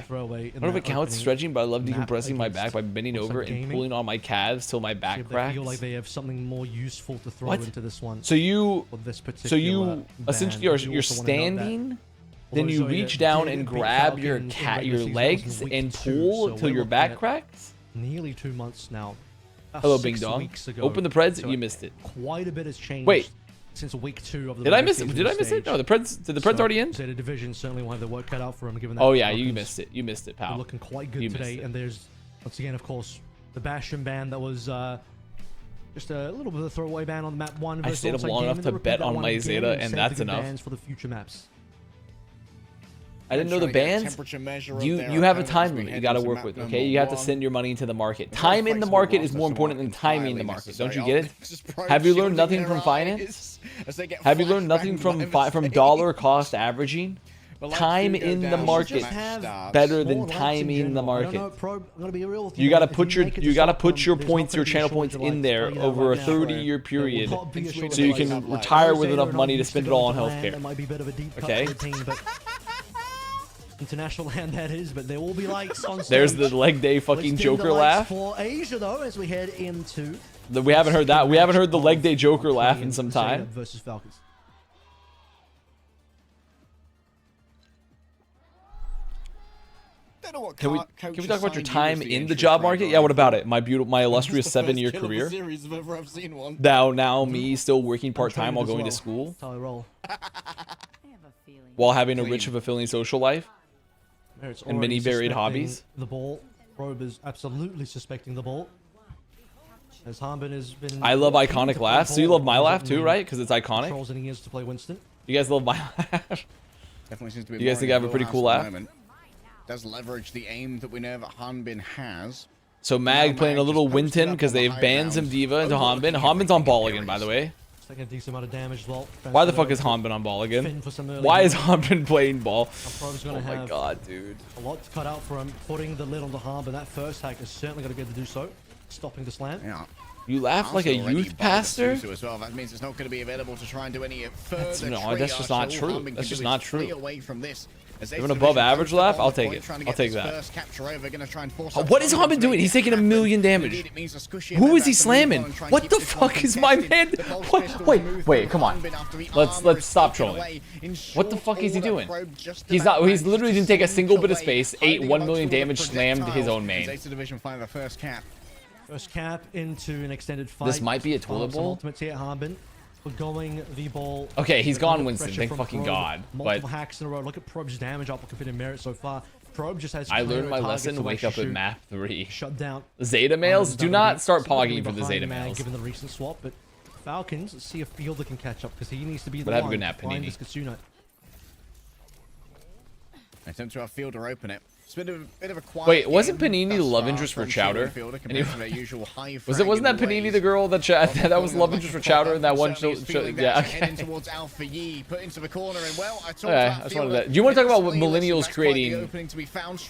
throwaway. I don't know if it counts stretching, but I love decompressing my back by bending over and pulling on my calves till my back cracks. They feel like they have something more useful to throw into this one. So you, essentially you're standing, then you reach down and grab your legs and pull till your back cracks. Nearly 2 months now. Hello, Bing Dong. Open the Preds. You missed it. Quite a bit has changed. Wait. Since week 2 of the Did I miss it? Did I miss it? No, the Preds. Did the Preds already end? ZETA division certainly will have their work cut out for them. Given that. Oh yeah, you missed it. You missed it, pal. They're looking quite good today, and there's once again, of course, the Bastion ban that was just a little bit of a throwaway ban on map 1. I stayed up long enough to bet on my ZETA, and that's enough. Bans for the future maps. I didn't know the bans. You have a time limit you got to work with, okay? You have to send your money into the market. Time in the market is more important than timing the market. Don't you get it? Have you learned nothing from finance? Have you learned nothing from dollar cost averaging? Time in the market better than timing the market. You gotta put your points, your channel points in there over a 30-year period, so you can retire with enough money to spend it all on healthcare. Okay. International land that is, but there will be likes on stage. There's the leg day fucking Joker laugh. For Asia though, as we head into we haven't heard that. We haven't heard the leg day Joker laugh in some time. Versus Falcons. Can we talk about your time in the job market? Yeah, what about it? My illustrious 7-year career. Now me still working part-time while going to school. While having a rich and fulfilling social life. And many varied hobbies. The ball. Probe is absolutely suspecting the ball. As Hanbin has been. I love iconic laughs. So you love my laugh too, right? Because it's iconic. To play Winston. You guys love my laugh. Definitely seems to be. You guys think I have a pretty cool laugh? Does leverage the aim that we know that Hanbin has. So Mag playing a little Winton because they've banned some Diva into Hanbin. Hanbin's on ball again, by the way. Taking a decent amount of damage as well. Why the fuck is Hanbin on ball again? Why is Hanbin playing ball? Oh my god, dude. A lot to cut out for him. Putting the lid on the Hanbin. That first hack is certainly going to get to do so. Stopping the slam. Yeah. You laugh like a youth pastor? As well. That means it's not going to be available to try and do any further. No, that's just not true. That's just not true. Away from this. Even above average laugh, I'll take it. I'll take that. What is Hanbin doing? He's taking 1,000,000 damage. Who is he slamming? What the fuck is my man? What? Wait, come on. Let's stop trolling. What the fuck is he doing? He's not. He's literally didn't take a single bit of space. 1,000,000 damage, slammed his own main. First cap into an extended fight. This might be a toilet bowl. Ultimates here, Hanbin. We're going the ball. Okay, he's gone Winston. Thank fucking God. Multiple hacks in a row. Look at Probe's damage output compared to Merit so far. Probe just has. I learned my lesson. Wake up at map 3. Shut down. ZETA males, do not start pogging for the ZETA males. Given the recent swap, but Falcons, let's see if Fielder can catch up because he needs to be the but one. Have a good nap, Panini. Attempt to have Fielder open it. It's a bit of a quiet. Wait, wasn't Panini the love interest for Chowder? Wasn't that Panini the girl that that was love interest for Chowder in that one show? Yeah, okay. Towards Alpha Yi, put into the corner, and well, I just wanted that. Do you want to talk about what millennials creating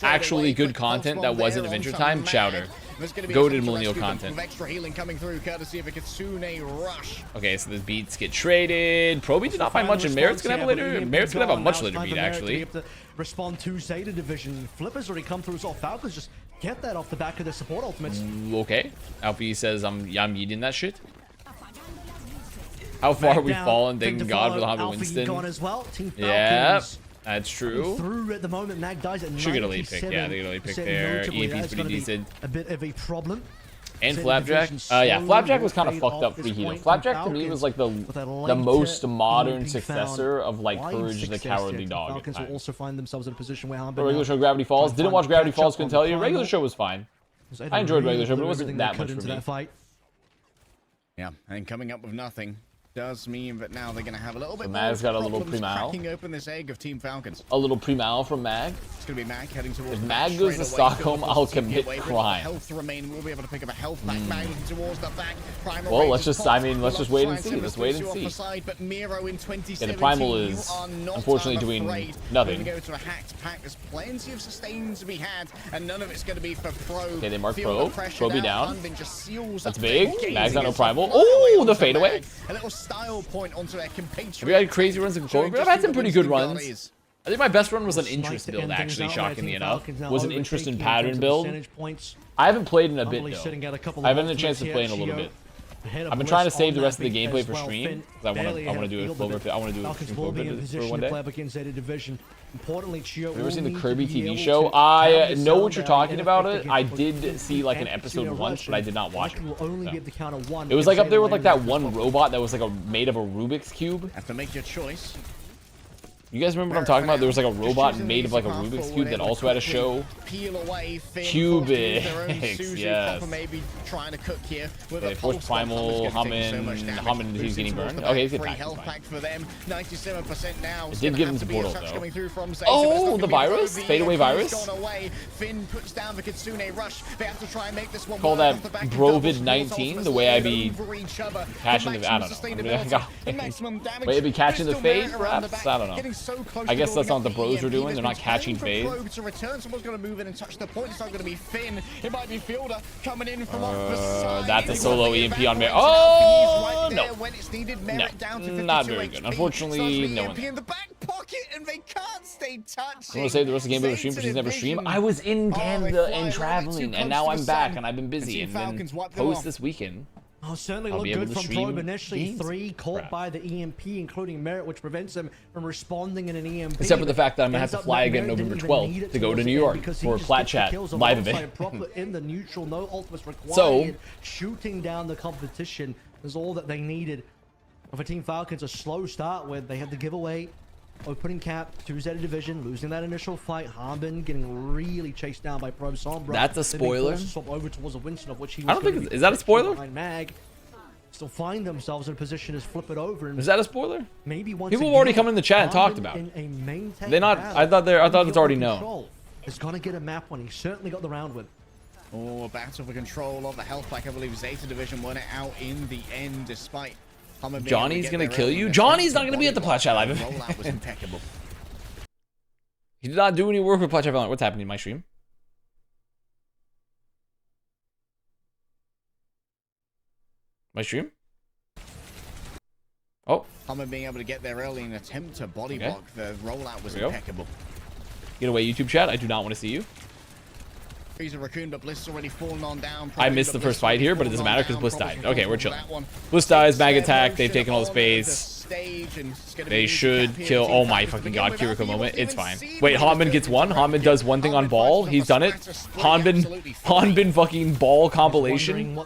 actually good content that wasn't Adventure Time? Chowder. Goated millennial content. Okay, so the beats get traded. Proby did not find much, and Merit's gonna have a later. Merit's gonna have a much later beat actually. Respond to ZETA division. Flippers already come through as well. Falcons just get that off the back of their support ultimates. Okay. Alfie says I'm eating that shit. How far we fallen, thank God, for the Hanbin Winston. Gone as well. Yeah, that's true. Through at the moment, Mag dies at should get a lead pick. Yeah, they get a lead pick there. EMP's pretty decent. A bit of a problem. And Flapjack. Yeah, Flapjack was kind of fucked up for Hito. Flapjack to me was like the most modern successor of like Courage the Cowardly Dog. Falcons will also find themselves in a position where regular show Gravity Falls. Didn't watch Gravity Falls, couldn't tell you. Regular show was fine. I enjoyed regular show, but it wasn't that much for me. Yeah, and coming up with nothing does mean that now they're going to have a little bit more Mag's got a little pre-mal. Cracking open this egg of Team Falcons. A little pre-mal from Mag. It's going to be Mag heading towards. If Mag goes to Stockholm, I'll commit crime. Health remaining. We'll be able to pick up a health back. Mag looking towards the back. Well, let's just wait and see. Let's wait and see. But Miro in 2017, yeah, the Primal is unfortunately doing nothing. Go to a hacked pack. There's plenty of sustain to be had, and none of it's going to be for Probe. Okay, they mark Probe. Probe be down. That's big. Mag's got no Primal. Oh, the fadeaway. A little style point onto their compatriot. We had crazy runs in Clover. I've had some pretty good runs. think my best run was an interest build, actually, shockingly enough. Was an interest in pattern build. I haven't played in a bit, though. I haven't had a chance to play in a little bit. I've been trying to save the rest of the gameplay for stream, because I want to do a Clover. I want to do a stream Clover for one day. Importantly, Have you ever seen the Kirby TV show? I know what you're talking about. I did see like an episode once, but I did not watch it. So. It was like up there with like that one robot that was like made of a Rubik's Cube. Have to make your choice. You guys remember what I'm talking about? There was like a robot made of like a Rubik's Cube that also had a show. Cubics, yes. Okay, force primal, Hammond, he's getting burned. Okay, he's getting attacked. It did give him some portals though. Oh, the virus? Fadeaway virus? Call that Brovid19, the way I be catching the, I don't know. Way I be catching the fade, perhaps? I don't know. I guess that's not what the bros are doing. They're not catching fade. Someone's going to move in and touch the point. It's not going to be Finn. It might be Fielder coming in from that's a solo EMP on Merit. Oh, no. No, not very good. Unfortunately, no one. In the back pocket and they can't stay touching. I'm going to save the rest of the game for stream, but she's never streamed. I was in Canada and traveling, and now I'm back, and I've been busy. And then post this weekend. Oh, certainly looked good from Probe initially. 3 caught by the EMP, including Merit, which prevents him from responding in an EMP. Except for the fact that I'm going to have to fly again November 12th to go to New York for a Plat Chat live event. In the neutral, no ultimates required. So, shooting down the competition is all that they needed. For Team Falcons, a slow start where they had the giveaway. Opening cap to ZETA division, losing that initial fight. Harbin getting really chased down by Probe Sombra. That's a spoiler. Swap over towards a Winston, of which he was I don't think is that a spoiler? Mag still find themselves in a position to flip it over. And is that a spoiler? Maybe once people have already come in the chat and talked about it. They not. I thought it's already known. Is gonna get a map one. He certainly got the round with. Oh, a battle for control of the health pack. I believe ZETA division won it out in the end, despite. Johnny's gonna kill you? Johnny's not gonna be at the Plat Chat live event. Rollout was impeccable. He did not do any work with Plat Chat Valorant. What's happening in my stream? My stream? Oh. Hummer being able to get there early and attempt to body block. The rollout was impeccable. Get away, YouTube chat. I do not want to see you. He's a raccoon, but Bliss already fallen on down. I missed the first fight here, but it doesn't matter because Bliss died. Okay, we're chilling. Bliss dies, mag attack. They've taken all the space. They should kill. Oh my fucking god, Kiriko moment. It's fine. Wait, Hanbin gets one. Hanbin does one thing on ball. He's done it. Hanbin fucking ball compilation.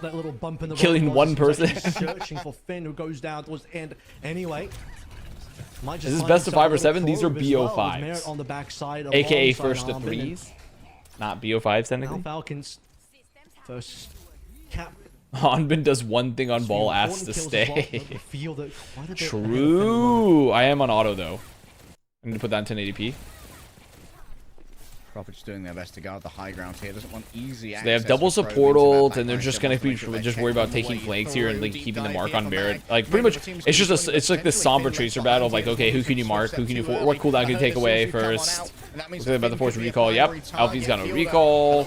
Killing one person. Searching for Finn, who goes down towards the end. Anyway. Is this best of 5 or 7? These are BO5s. AKA first to 3s. Not BO5s technically. Falcons first cap. Hanbin does one thing on ball, asks to stay. True. I am on auto though. I'm gonna put that in 1080p. Prophet's doing their best to guard the high ground here. Doesn't want easy access. So they have double support ult, and they're just gonna be just worried about taking flanks here and like keeping the mark on Merit. Like pretty much, it's just it's like this somber tracer battle of like, okay, who can you mark? Who can you what cooldown can you take away first? Looks like about to force recall. Yep, Alfie's got a recall.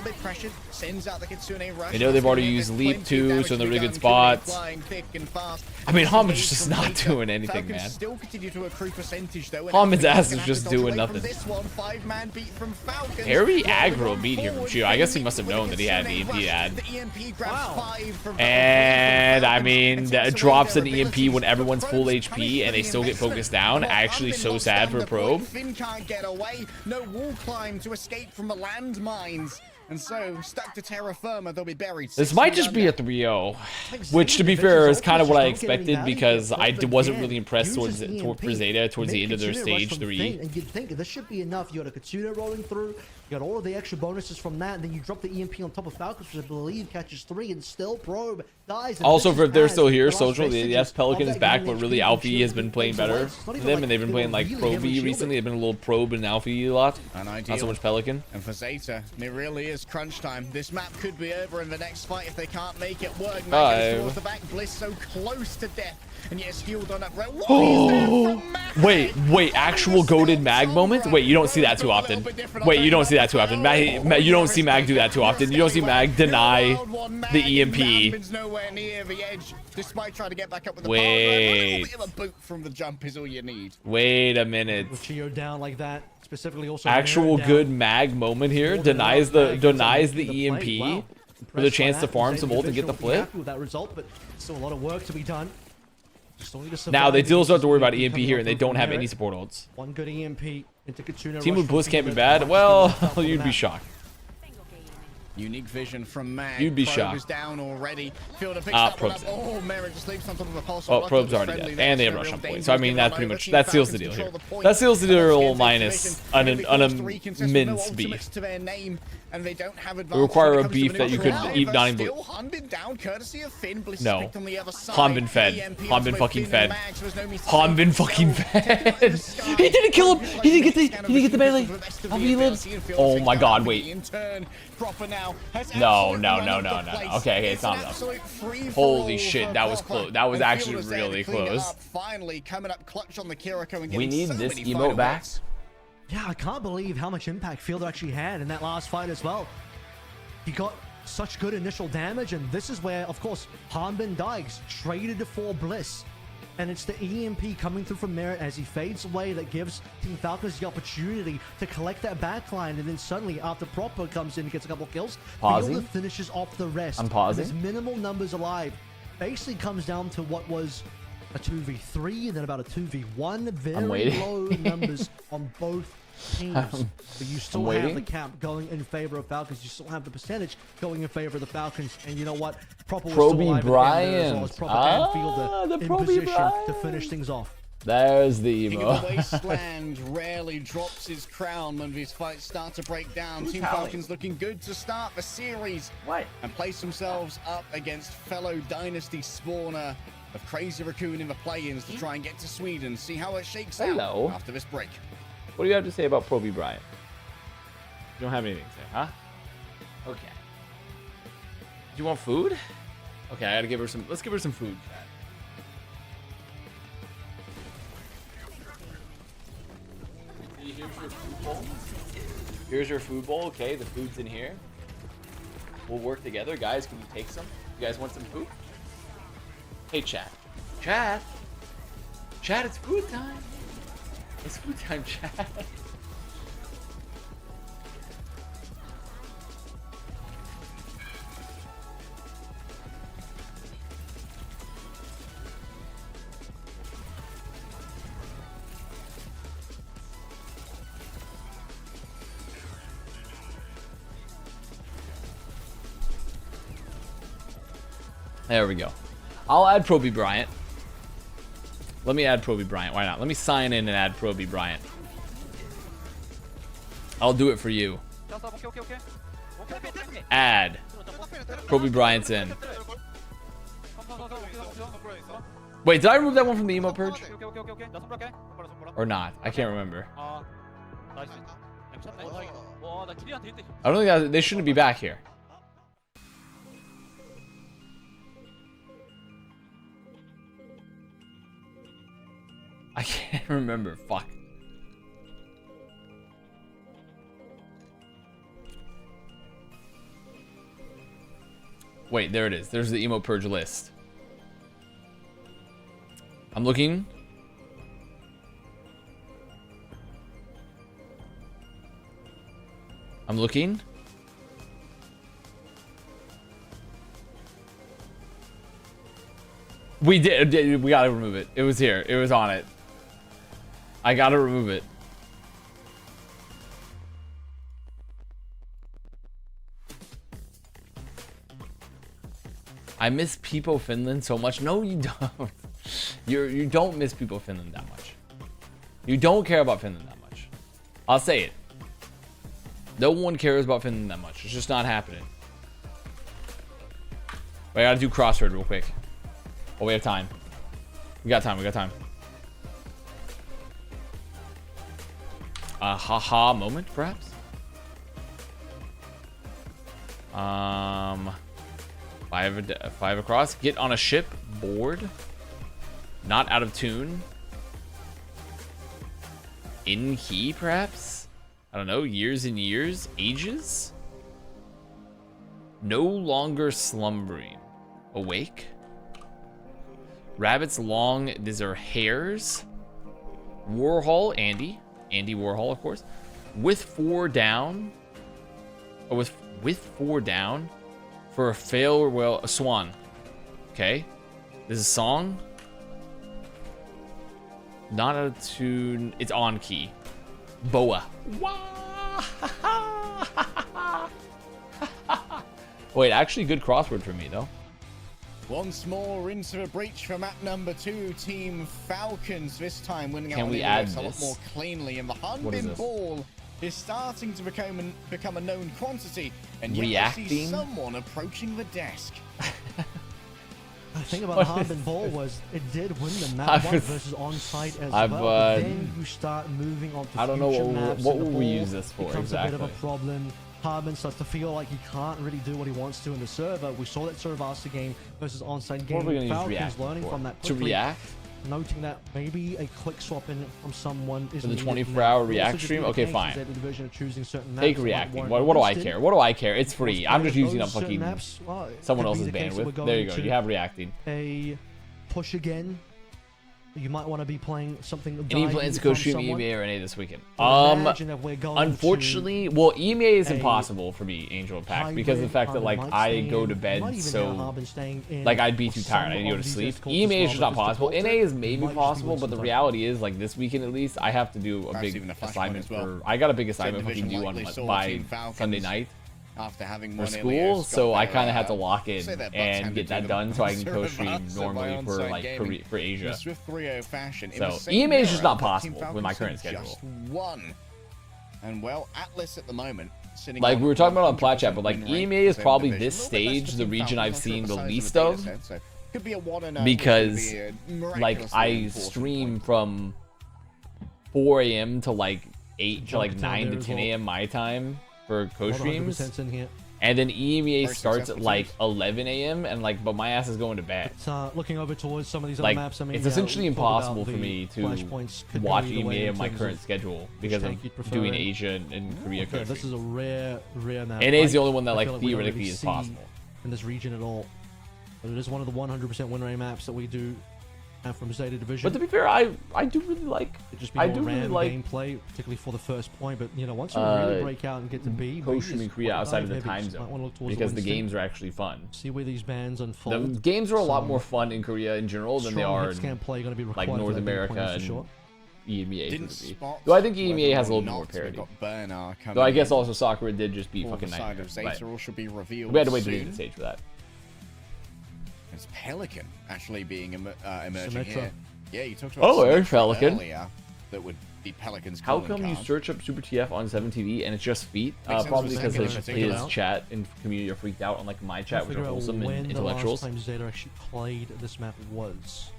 I know they've already used leap too, so in a really good spot. I mean, Hanbin's just not doing anything, man. Hanbin's ass is just doing nothing. Very aggro beat here from Chio. I guess he must have known that he had an EMP ad. And I mean, that drops an EMP when everyone's full HP and they still get focused down. Actually, so sad for Probe. Finn can't get away. No wall climb to escape from the landmines. And so, stuck to terra firma, they'll be buried. This might just be a 3-0, which, to be fair, is kind of what I expected because I wasn't really impressed for ZETA towards the end of their stage 3. And you'd think this should be enough. You got a Katsuno rolling through, you got all of the extra bonuses from that, and then you drop the EMP on top of Falcons, which I believe catches 3, and still Probe dies. Also, if they're still here, Social, yes, Pelican is back, but really Alfie has been playing better than them, and they've been playing like Probe recently. They've been a little Probe and Alfie a lot, not so much Pelican. And for ZETA, it really is crunch time. This map could be over in the next fight if they can't make it work. Towards the back, Bliss so close to death, and yet skilled on that. Wait, actual goated mag moment? Wait, you don't see that too often. Wait, you don't see that too often. You don't see Mag do that too often. You don't see Mag deny the EMP. Wait. A boot from the jump is all you need. Wait a minute. With Chio down like that, specifically also actual good mag moment here. Denies the EMP Wow. for the chance to farm some ult and get the flip. With that result, but still a lot of work to be done. Now they still have to worry about EMP here, and they don't have any support ults. One good EMP into Kitsune. Team with Bliss can't be bad. Well, you'd be shocked. Unique vision from Mag. You'd be Probe shocked. is down already. Fielder picks that one up. Probe's Oh, Merritt just leaves something of a pulse. Oh, Probe's already dead. And they have rush on point. So, I mean, that's pretty much... That seals the deal here. That seals the deal minus an immense beef. And they don't have we require a beef that you could eat not even... No. Han been fed. Han been fucking fed. Han been fucking fed. He didn't kill him. He didn't get the melee. How he lives? Oh my god, wait. No. Okay, it's not enough. Holy shit, that was close. That was actually really close. Finally coming up clutch on the Kiriko and we need this emote back. Yeah, I can't believe how much impact Fielder actually had in that last fight as well. He got such good initial damage, and this is where, of course, Hanbin Dykes traded for Bliss. And it's the EMP coming through from Merritt as he fades away that gives Team Falcons the opportunity to collect that backline, and then suddenly, after Proper comes in and gets a couple kills, Fielder finishes off the rest. I'm pausing. There's minimal numbers alive. Basically comes down to what was a 2v3 and then about a 2v1. Very low numbers on both teams. But you still have the cap going in favor of Falcons. You still have the percentage going in favor of the Falcons. And you know what? Proper was still alive as well as Proper and Fielder in position to finish things off. There's the emo. King of the Wasteland rarely drops his crown when these fights start to break down. Team Falcons looking good to start the series and place themselves up against fellow Dynasty spawner of Crazy Raccoon in the play-ins to try and get to Sweden. See how it shakes out after this break. What do you have to say about Proby Bryant? You don't have anything to say, huh? Okay. Do you want food? Okay, I gotta give her some. Let's give her some food. Here's your food bowl. Here's your food bowl. Okay, the food's in here. We'll work together, guys. Can you take some? You guys want some food? Hey, chat. Chat. Chat, it's food time. It's food time, chat. There we go. I'll add Proby Bryant. Let me add Proby Bryant. Why not? Let me sign in and add Proby Bryant. I'll do it for you. Add. Proby Bryant's in. Wait, did I remove that one from the emo purge? Or not? I can't remember. I don't think that they shouldn't be back here. I can't remember. Fuck. Wait, there it is. There's the emo purge list. I'm looking. I'm looking. We did. We gotta remove it. It was here. It was on it. I gotta remove it. I miss Peepo Finland so much. No, you don't. You don't miss Peepo Finland that much. You don't care about Finland that much. I'll say it. No one cares about Finland that much. It's just not happening. But I gotta do crossword real quick. Oh, we have time. We got time. We got time. A haha moment, perhaps. Five across. Get on a ship. Board. Not out of tune. In key, perhaps. I don't know. Years and years. Ages. No longer slumbering. Awake. Rabbits long. These are hairs. Warhol. Andy. Andy Warhol, of course. With 4 down, or with 4 down for a farewell, a swan. Okay, this is a song. Not out of tune. It's on key. Boa. Wait, actually, good crossword for me though. Once more into a breach for map number 2, Team Falcons, this time winning out a lot more cleanly, and the Harbin ball is starting to become a known quantity, and yet I see someone approaching the desk. The thing about the Harbin ball was it did win the map 1 versus on-site as well, but then you start moving on to I don't know what will we use this for becomes exactly. a bit of a problem. Harbin starts to feel like he can't really do what he wants to in the server. We saw that server Avast game versus on-site game. What are we gonna Falcons use React learning for? from that To quickly, react? noting that maybe a quick swap in from someone is For the needed 24-hour now. React stream? Okay, fine. Take reacting. What do I care? What do I care? It's free. I'm just using up fucking someone else's bandwidth. There you go. You have reacting. A push again. You might want to be playing something. Any plans to go stream EMEA or NA this weekend? Unfortunately, well, EMEA is impossible for me, Angel and Pack, because of the fact that like I go to bed, so like I'd be too tired. I need to go to sleep. EMEA is just not possible. NA is maybe possible, but the reality is like this weekend at least, I have to do a big assignment for. I got a big assignment fucking due on by Sunday night. After having for school, so I kind of had to lock in and get that done so I can co-stream normally for like for Asia. So EMA is just not possible with my current schedule. And well, Atlas at the moment, like we were talking about on Plat Chat, but like EMA is probably this stage the region I've seen the least of, because like I stream from 4 a.m. to like 8 to like 9 to 10 a.m. my time for co-streams, and then EMEA starts at like 11 a.m. and like, but my ass is going to bed. Looking over towards some of these like, other maps, I mean, it's essentially impossible for me to watch EMEA on my current schedule because of doing Asia and Korea co-streams. This is a rare map. NA is the only one that like theoretically is possible in this region at all. But it is one of the 100% win rate maps that we do from ZETA division. But to be fair, I do really like gameplay, particularly for the first point. But you know, once you really break out and get to B, co-streaming Korea outside of the time zone, because the games are actually fun. See where these bans unfold. The games are a lot more fun in Korea in general than they are in like North America and EMEA. Though I think EMEA has a little bit more parity. Though I guess also Sakura did just beat fucking Nightmares. We had to wait to the stage for that. It's Pelican actually being emerging here. Yeah, you talked about there's Pelican earlier, that would be Pelican's. How come you search up Super TF on 7TV and it's just feet? Probably because his chat and community are freaked out on like my chat, which are wholesome and intellectuals. When the last time ZETA actually played this map was.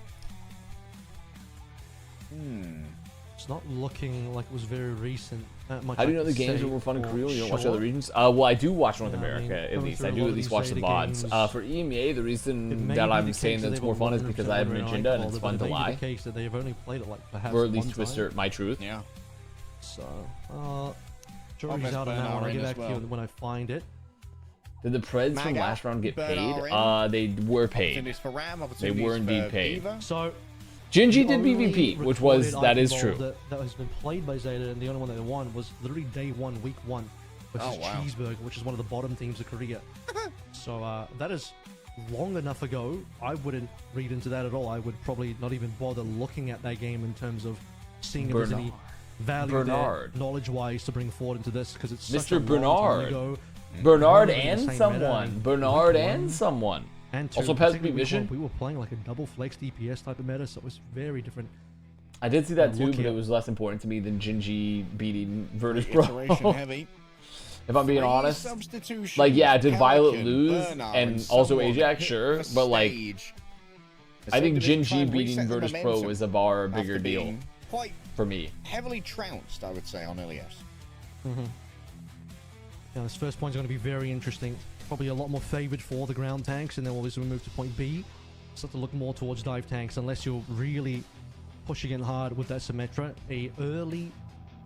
It's not looking like it was very recent. How do you know the games are more fun in Korea? You don't watch other regions? Well, I do watch North America at least. I do at least watch the VODs. For EMEA, the reason that I'm saying that it's more fun is because I have an agenda and it's fun to lie. They've only played it like perhaps or at least Twister, my truth. Yeah. So, jury's out on that one. I'll get back to you when I find it. Did the Preds from last round get paid? They were paid. They were indeed paid. So. Gingy did BVP, which was, that is true. That has been played by ZETA, and the only one that they won was literally day 1, week 1, versus Cheeseburger, which is one of the bottom teams of Korea. So that is long enough ago. I wouldn't read into that at all. I would probably not even bother looking at that game in terms of seeing if there's any value there, knowledge-wise, to bring forward into this, because it's such a long time ago. Bernard and someone. Bernard and someone. And also, Pesky Vision. We were playing like a double flex DPS type of meta, so it was very different. I did see that too, but it was less important to me than Gingy beating Virtus Pro. If I'm being honest, like yeah, did Violet lose and also Ajax? Sure, but like I think Gingy beating Virtus Pro is a bigger deal for me. Heavily trounced, I would say, on LES. Yeah, this first point is going to be very interesting. Probably a lot more favored for the ground tanks, and then obviously we move to point B. Start to look more towards dive tanks, unless you're really pushing in hard with that Symmetra. A early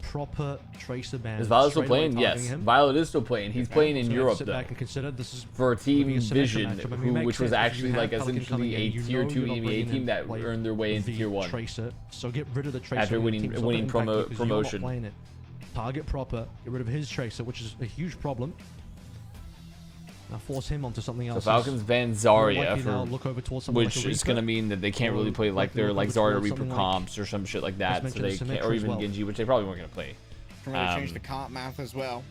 proper Tracer ban. Is Violet still playing? Yes, Violet is still playing. He's playing in Europe though. Back and consider this is for Team Vision, which was actually like essentially a tier 2 EMEA team that earned their way into tier 1. Tracer. So get rid of the Tracer after winning promotion. Target proper. Get rid of his Tracer, which is a huge problem. Now force him onto something else. The Falcons ban Zarya, which like is going to mean that they can't really play like their Zarya Reaper comps or some shit like that. So they can't, or even Genji, which they probably weren't going to play. Can really change the cart math as well.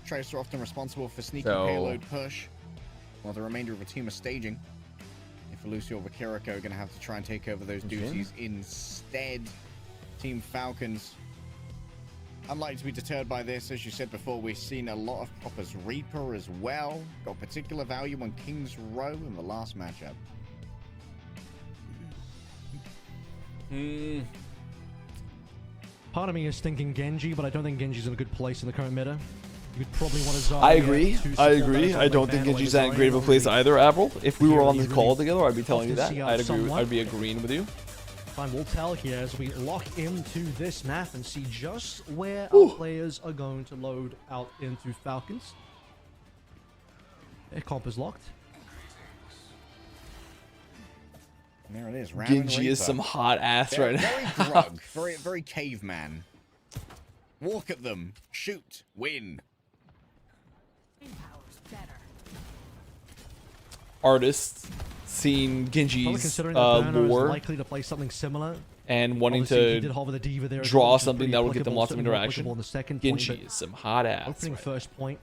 Tracer often responsible for sneaky payload push, while the remainder of the team are staging. If Lucio or Kiriko are going to have to try and take over those duties instead. Team Falcons, unlikely to be deterred by this. As you said before, we've seen a lot of Proper's Reaper as well. Got particular value on King's Row in the last matchup. Part of me is thinking Genji, but I don't think Genji's in a good place in the current meta. You could probably want to Zarya. I agree. I don't think Genji's in great of a place either, Avril. If we were on the call together, I'd be telling you that. I'd be agreeing with you. Time will tell here as we lock into this map and see just where our players are going to load out into Falcons. Their comp is locked. And there it is. Genji is some hot ass right now. Very grug, very caveman. Walk at them, shoot, win. Artists seeing Genji's lore likely to play something similar and wanting to draw something that will get them lots of interaction. Genji is some hot ass. Opening first point,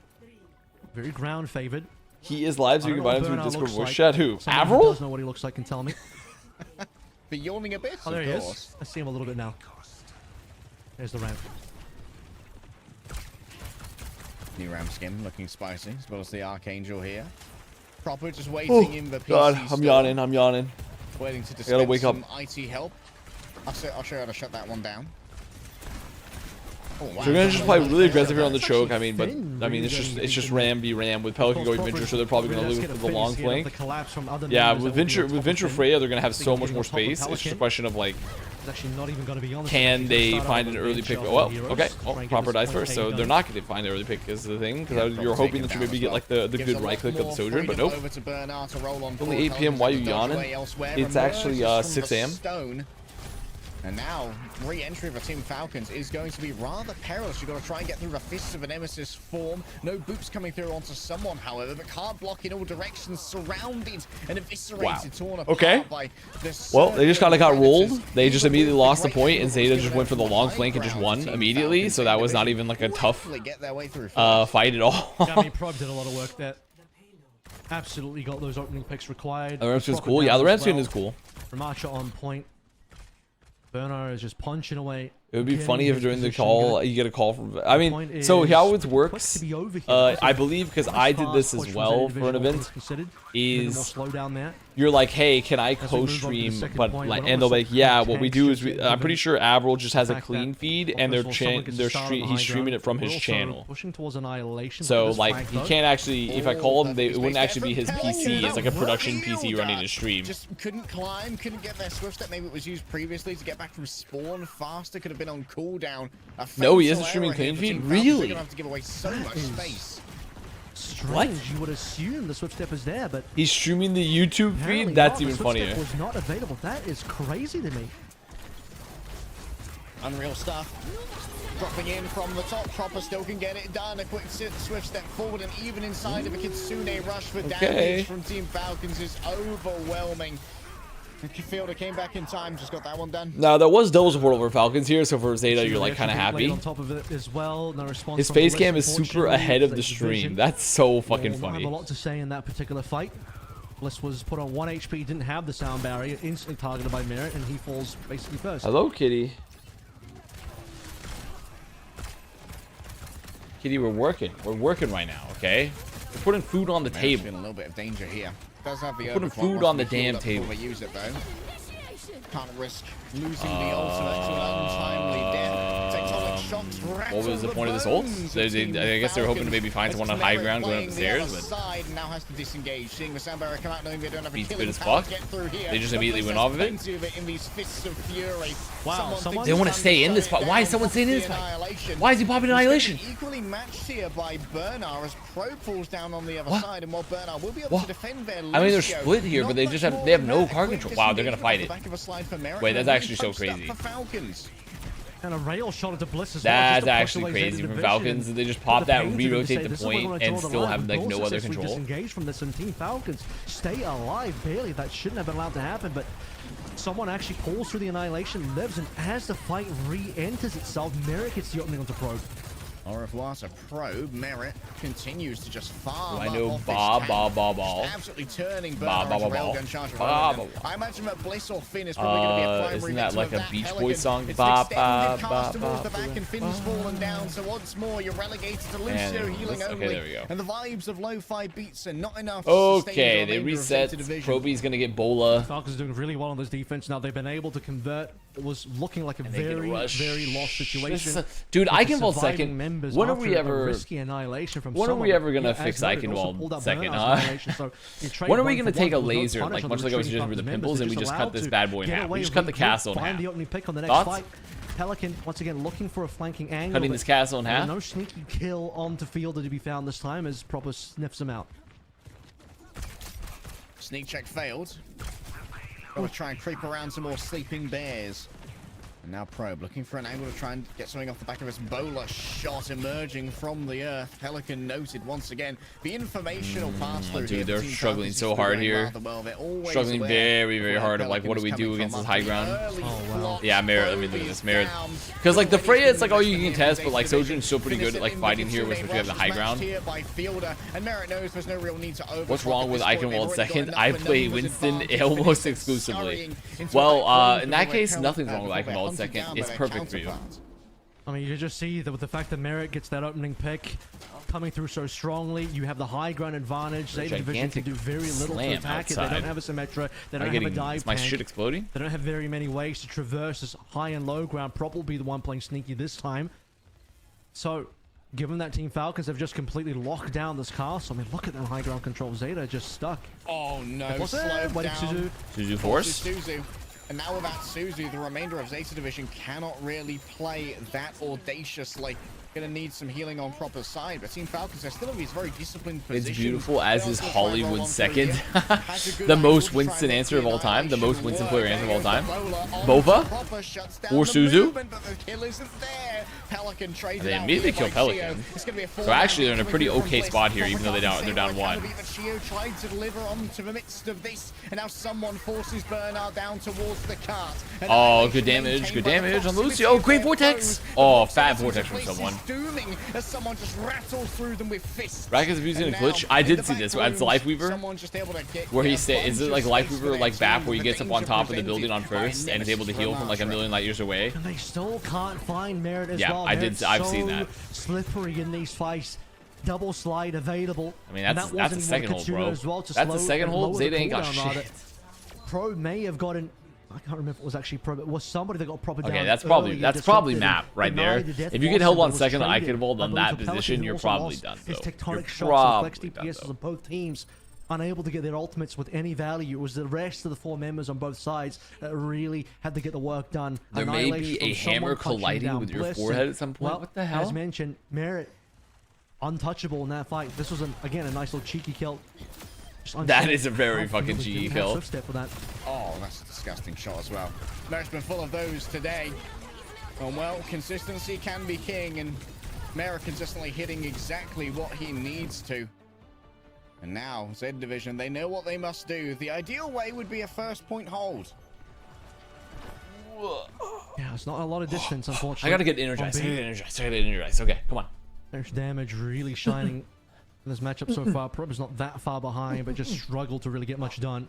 very ground favored. He is live, so you can invite him to a Discord voice chat. Who? Avril? Doesn't know what he looks like, can tell me. The yawning abyss. Oh, there he is. I see him a little bit now. There's the ramp. New ramp skin looking spicy, as well as the Archangel here. Proper just waiting in the PC. God, I'm yawning. I'm yawning. Waiting to dispense I gotta wake up. some IT help. I'll show you how to shut that one down. Oh, wow. So we're gonna just play really aggressive here on the choke. I mean, it's just Ram v Ram with Pelican going Venture, so they're probably gonna lose with the long flank. Yeah, with Venture Freya, they're gonna have so much more space. It's just a question of like, can they find an early pick? Well, okay, proper dice first, so they're not gonna find the early pick is the thing, because you're hoping that you maybe get like the good right click of the Sojourn, but nope. Only 8 PM. Why are you yawning? It's actually 6 AM. And now, re-entry of a Team Falcons is going to be rather perilous. You've got to try and get through the Fists of a Nemesis form. No boops coming through onto someone, however, but can't block in all directions, surrounded and eviscerated, torn apart by the well, they just kind of got rolled. They just immediately lost the point, and ZETA just went for the long flank and just won immediately, so that was not even like a tough fight at all. Yeah, I mean, Prob did a lot of work there. Absolutely got those opening picks required. The Ramskin is cool. Yeah, the Ramskin is cool. Remacha on point. Bernard is just punching away. It would be funny if during the call you get a call from. I mean, so how it works, I believe, because I did this as well for an event, is you're like, hey, can I co-stream? But like, and they'll be like, yeah. What we do is, I'm pretty sure Avril just has a clean feed, and he's streaming it from his channel. So like, he can't actually. If I call him, it wouldn't actually be his PC. It's like a production PC running his stream. Just couldn't climb, couldn't get their swift step. Maybe it was used previously to get back from spawn faster. Could have been on cooldown. No, he isn't streaming clean feed? Really? Have to give away so much space. Strange. What? You would assume the swift step is there, but he's streaming the YouTube feed. That's even funnier. Was not available. That is crazy to me. Unreal stuff. Dropping in from the top, Proper still can get it done. A quick swift step forward, and even inside of a Kitsune rush for damage from Team Falcons is overwhelming. Fielder came back in time, just got that one done. Now there was double support over Falcons here, so for ZETA you're like kind of happy. On top of it as well. No response. His face cam is super ahead of the stream. That's so fucking funny. Have a lot to say in that particular fight. Bliss was put on 1 HP, didn't have the sound barrier, instantly targeted by Merit, and he falls basically first. Hello, Kitty. Kitty, we're working. We're working right now, okay? We're putting food on the table. In a little bit of danger here. Does have the putting food on the damn table. Use it though. Can't risk losing the ultimate to an untimely death. Tectonic shocks What was the point of this ult? I guess they were hoping to maybe find someone on high ground going up the stairs, but side now has to disengage. Seeing the sound barrier come out, knowing they don't have a beats killing good as power fuck. to get through here. They just immediately went off of it. In these fists of fury. Wow, They want to stay in this fight. Why is someone staying in this fight? Why is he popping Annihilation? Equally matched here by Bernard as Probe falls down on the other side, and while Bernard will be able to defend their I mean, they're split here, but they have no card control. Wow, they're gonna fight it. Wait, that's actually so crazy. And a rail shot into Bliss as That's actually crazy from Falcons. They just pop that, re-rotate the point, and still have like no other control. Disengaged from this, and Team Falcons stay alive. Barely, that shouldn't have been allowed to happen, but someone actually pulls through the Annihilation, lives, and as the fight re-enters itself, Merrick gets the opening onto Probe. Au revoir to Probe. Merit continues to just farm. I know Absolutely turning railgun charge. I imagine that Bliss or Finn is probably going to be a primary. Isn't that like a Beach Boys song? It's cast towards the back, and Finn's fallen down. So once more, you're relegated to Lucio healing only. Okay, there we go. And the vibes of lo-fi beats are not enough. Okay, they reset. Proby's gonna get Bola. Falcons are doing really well on this defense now. They've been able to convert. It was looking like a very lost situation. Dude, Eichenwald second. When are we ever gonna fix Eichenwald second, huh? When are we gonna take a laser, like much like I was just with the pimples, and we just cut this bad boy in half? We just cut the castle in half. Thoughts? Pelican once again looking for a flanking angle. Cutting this castle in half. No sneaky kill onto Fielder to be found this time as Proper sniffs him out. Sneak check failed. Gonna try and creep around some more sleeping bears. And now Probe looking for an angle to try and get something off the back of his Bola shot emerging from the earth. Pelican noted once again the informational pass through. Dude, they're struggling so hard here. Struggling very, very hard of like, what do we do against this high ground? Oh, wow. Yeah, Merit. I mean, look at this Merit. Because like the Freya, it's like all you can test, but like Sojourn's still pretty good at like fighting here, especially if you have the high ground. What's wrong with Eichenwald second? I play Winston almost exclusively. Well, in that case, nothing's wrong with Eichenwald second. It's perfect for you. I mean, you just see that with the fact that Merritt gets that opening pick coming through so strongly, you have the high ground advantage. ZETA Division can do very little to attack it. They don't have a Symmetra. They don't have a dive Is my shit exploding? They don't have very many ways to traverse this high and low ground. Prop will be the one playing sneaky this time. So, given that Team Falcons have just completely locked down this castle, I mean, look at that high ground control. ZETA just stuck. Oh no! What did Suzu? Suzu force? Suzu. And now without Suzu, the remainder of ZETA Division cannot really play that audaciously. Gonna need some healing on Proper's side, but Team Falcons are still in these very disciplined positions. It's beautiful, as is Hollywood second. The most Winston answer of all time. The most Winston player answer of all time. Bova? Or Suzu? They immediately kill Pelican. So actually they're in a pretty okay spot here, even though they're down one. Tried to deliver onto the midst of this, and now someone forces Bernard down towards the cart. Oh, good damage on Lucio. Oh, great vortex. Oh, fat vortex from someone. Dooming as someone just rattles through them with fists. Rackets using a glitch. I did see this. It's Lifeweaver, where he is it like Lifeweaver like BAP, where he gets up on top of the building on first and is able to heal from like a million light years away. And they still can't find Merit as well. Yeah, I've seen that. Slippery in these fights. Double slide available. I mean, that's the second hold, bro. That's the second hold. ZETA ain't got shit. Pro may have gotten. I can't remember if it was actually Pro, but it was somebody that got proper down. Okay, that's probably map right there. If you get held on second Eichenwald on that position, you're probably done, though. His tectonic shots and flex DPSs of both teams, unable to get their ultimates with any value. It was the rest of the four members on both sides that really had to get the work done. There may be a hammer colliding with your forehead at some point. Well, what the hell? As mentioned, Merit untouchable in that fight. This was again a nice little cheeky kill. That is a very fucking cheeky kill. Oh, that's a disgusting shot as well. Merit's been full of those today. And well, consistency can be king, and Merit consistently hitting exactly what he needs to. And now, ZETA Division, they know what they must do. The ideal way would be a first point hold. Yeah, it's not a lot of distance, unfortunately. I gotta get energized. Okay, come on. There's damage really shining in this matchup so far. Probe's not that far behind, but just struggled to really get much done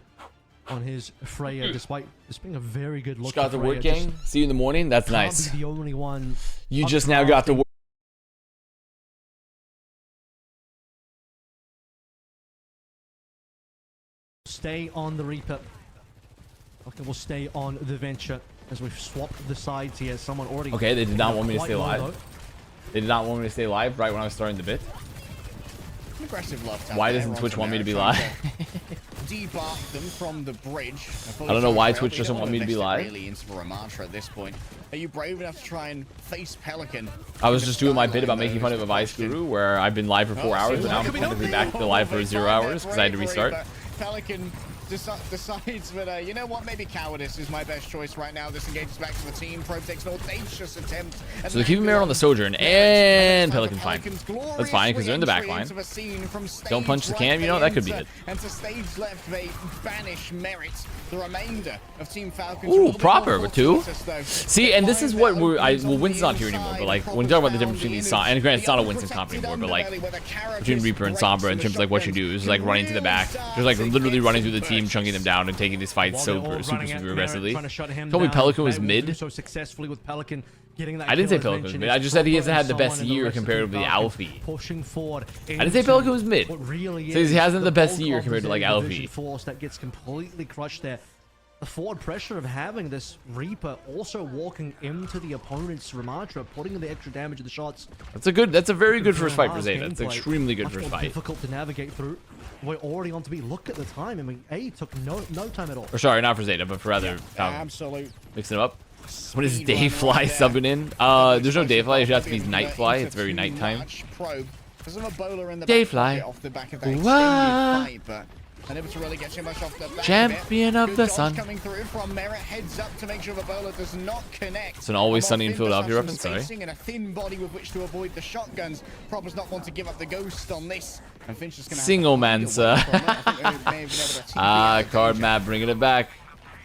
on his Freya, despite this being a very good look. Just got the work, gang. See you in the morning. That's nice. The only one. You just now got the work. Stay on the Reaper. Okay, we'll stay on the Venture. as we've swapped the sides here. Someone already... Okay, they did not want me to stay low, alive. though. They did not want me to stay live right when I was starting the bit. Aggressive left. Why doesn't Twitch want me to be live? Debark them from the bridge. I don't know why Twitch doesn't want me to be live. Really into Ramatra at this point. Are you brave enough to try and face Pelican? I was just doing my bit about making fun of a Vice Guru, where I've been live for 4 hours, but now I'm technically back to live for 0 hours because I had to restart. Pelican decides that, you know what, maybe cowardice is my best choice right now. This engages back to the team. Probe takes an audacious attempt. So they keep him on the Sojourn, and Pelican's fine. That's fine, because they're in the back line. Don't punch the cam, you know, that could be it. And to stage left, they banish Merit. The remainder of Team Falcons. Ooh, proper with 2. See, and this is what well, Winston's not here anymore, but like, when you talk about the difference between these, and granted, it's not a Winston comp anymore, but like, between Reaper and Sombra in terms of like what you do is like running to the back. There's like literally running through the team, chunking them down, and taking these fights super aggressively. Told me Pelican was mid. So successfully with Pelican getting that. I didn't say Pelican was mid. I just said he hasn't had the best year compared to the Alfie. Pushing forward. I didn't say Pelican was mid. So he hasn't the best year compared to like Alfie. Force that gets completely crushed there. The forward pressure of having this Reaper also walking into the opponent's Ramatra, putting in the extra damage of the shots. That's a very good first fight for Zeta. It's extremely good first fight. Difficult to navigate through. We're already on to B. Look at the time. I mean, A took no time at all. Or sorry, not for Zeta, but for other. Absolute. Mixing it up. What is Dayfly subbing in? There's no Dayfly. It has to be Nightfly. It's very nighttime. Dayfly. Unable to really get too much off the back Champion of the sun. Coming through from Merit, heads up to make sure the bowler does not connect. It's an Always Sunny in Philadelphia reference, sorry. And a thin body with which to avoid the shotguns. Proper's not want to give up the ghost on this. And Finch is going to Single man, sir. Card map, bringing it back.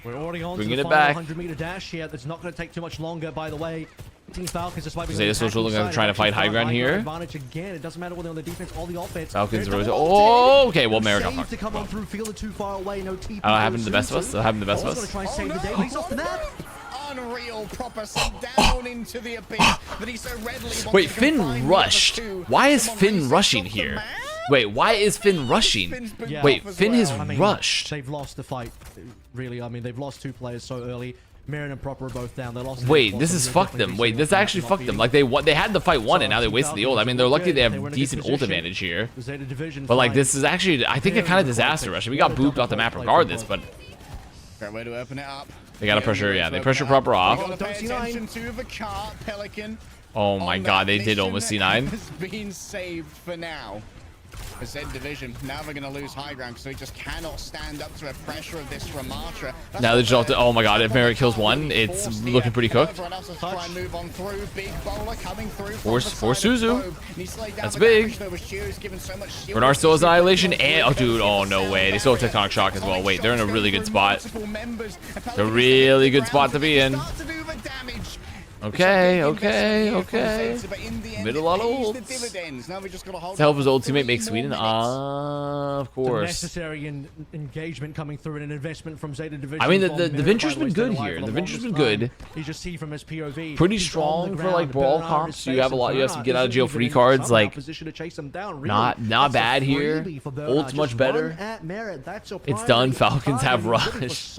We're already on bringing to the it back. 100-meter dash here. That's not going to take too much longer, by the way. Team Falcons, despite being Zeta Social trying to fight high ground here. Advantage again. It doesn't matter whether on the defense or the offense. Falcons rose. Oh, okay. Well, Merrick got to come on through, feel it too far away. No TP. Happened to the best of us. That happened to the best of us. Try and save the day, but he's off the map. Unreal, Proper sent down into the abyss that he so readily. Wait, Finn rushed. Why is Finn rushing here? Wait, why is Finn rushing? Wait, Finn has rushed. They've lost the fight. Really, I mean, they've lost 2 players so early. Marin and Proper are both down. They lost. Wait, this is fucked them. Wait, this actually fucked them. Like they had the fight won, and now they wasted the ult. I mean, they're lucky they have decent ult advantage here. But like, this is actually, I think, a kind of disaster rush. We got booped off the map regardless, but great way to open it up. They gotta pressure. Yeah, they pressure Proper off. Oh my God, they did almost C9. Has been saved for now. The Z division, now they're going to lose high ground because they just cannot stand up to the pressure of this Ramatra. Now they just have to, oh my God, if Merrick kills one, it's looking pretty cooked. Force Suzu. That's big. Bernard still has Annihilation, and, oh dude, oh no way. They still have Tectonic Shock as well. Wait, they're in a really good spot. It's a really good spot to be in. Okay. Made a lot of ults. To help his old teammate make Sweden? Of course. Necessary engagement coming through and an investment from Zeta Division. I mean, the Venture's been good here. The Venture's been good. You just see from his POV. Pretty strong for like brawl comps. You have a lot. You have some get out of jail free cards. Like, not bad here. Ult's much better. It's done. Falcons have rush.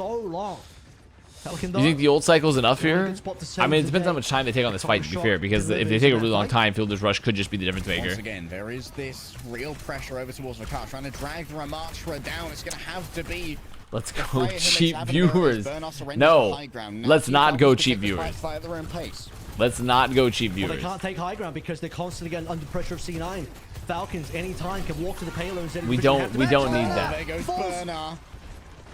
You think the ult cycle is enough here? I mean, it depends how much time they take on this fight, to be fair, because if they take a really long time, Fielder's Rush could just be the difference maker. Once again, there is this real pressure over towards the car, trying to drag the Ramatra down. It's going to have to be... Let's go, cheap viewers. No, let's not go, cheap viewers. Let's not go, cheap viewers. They can't take high ground because they're constantly getting under pressure of C9. Falcons, anytime, can walk to the payloads. We don't need that. There goes Burner.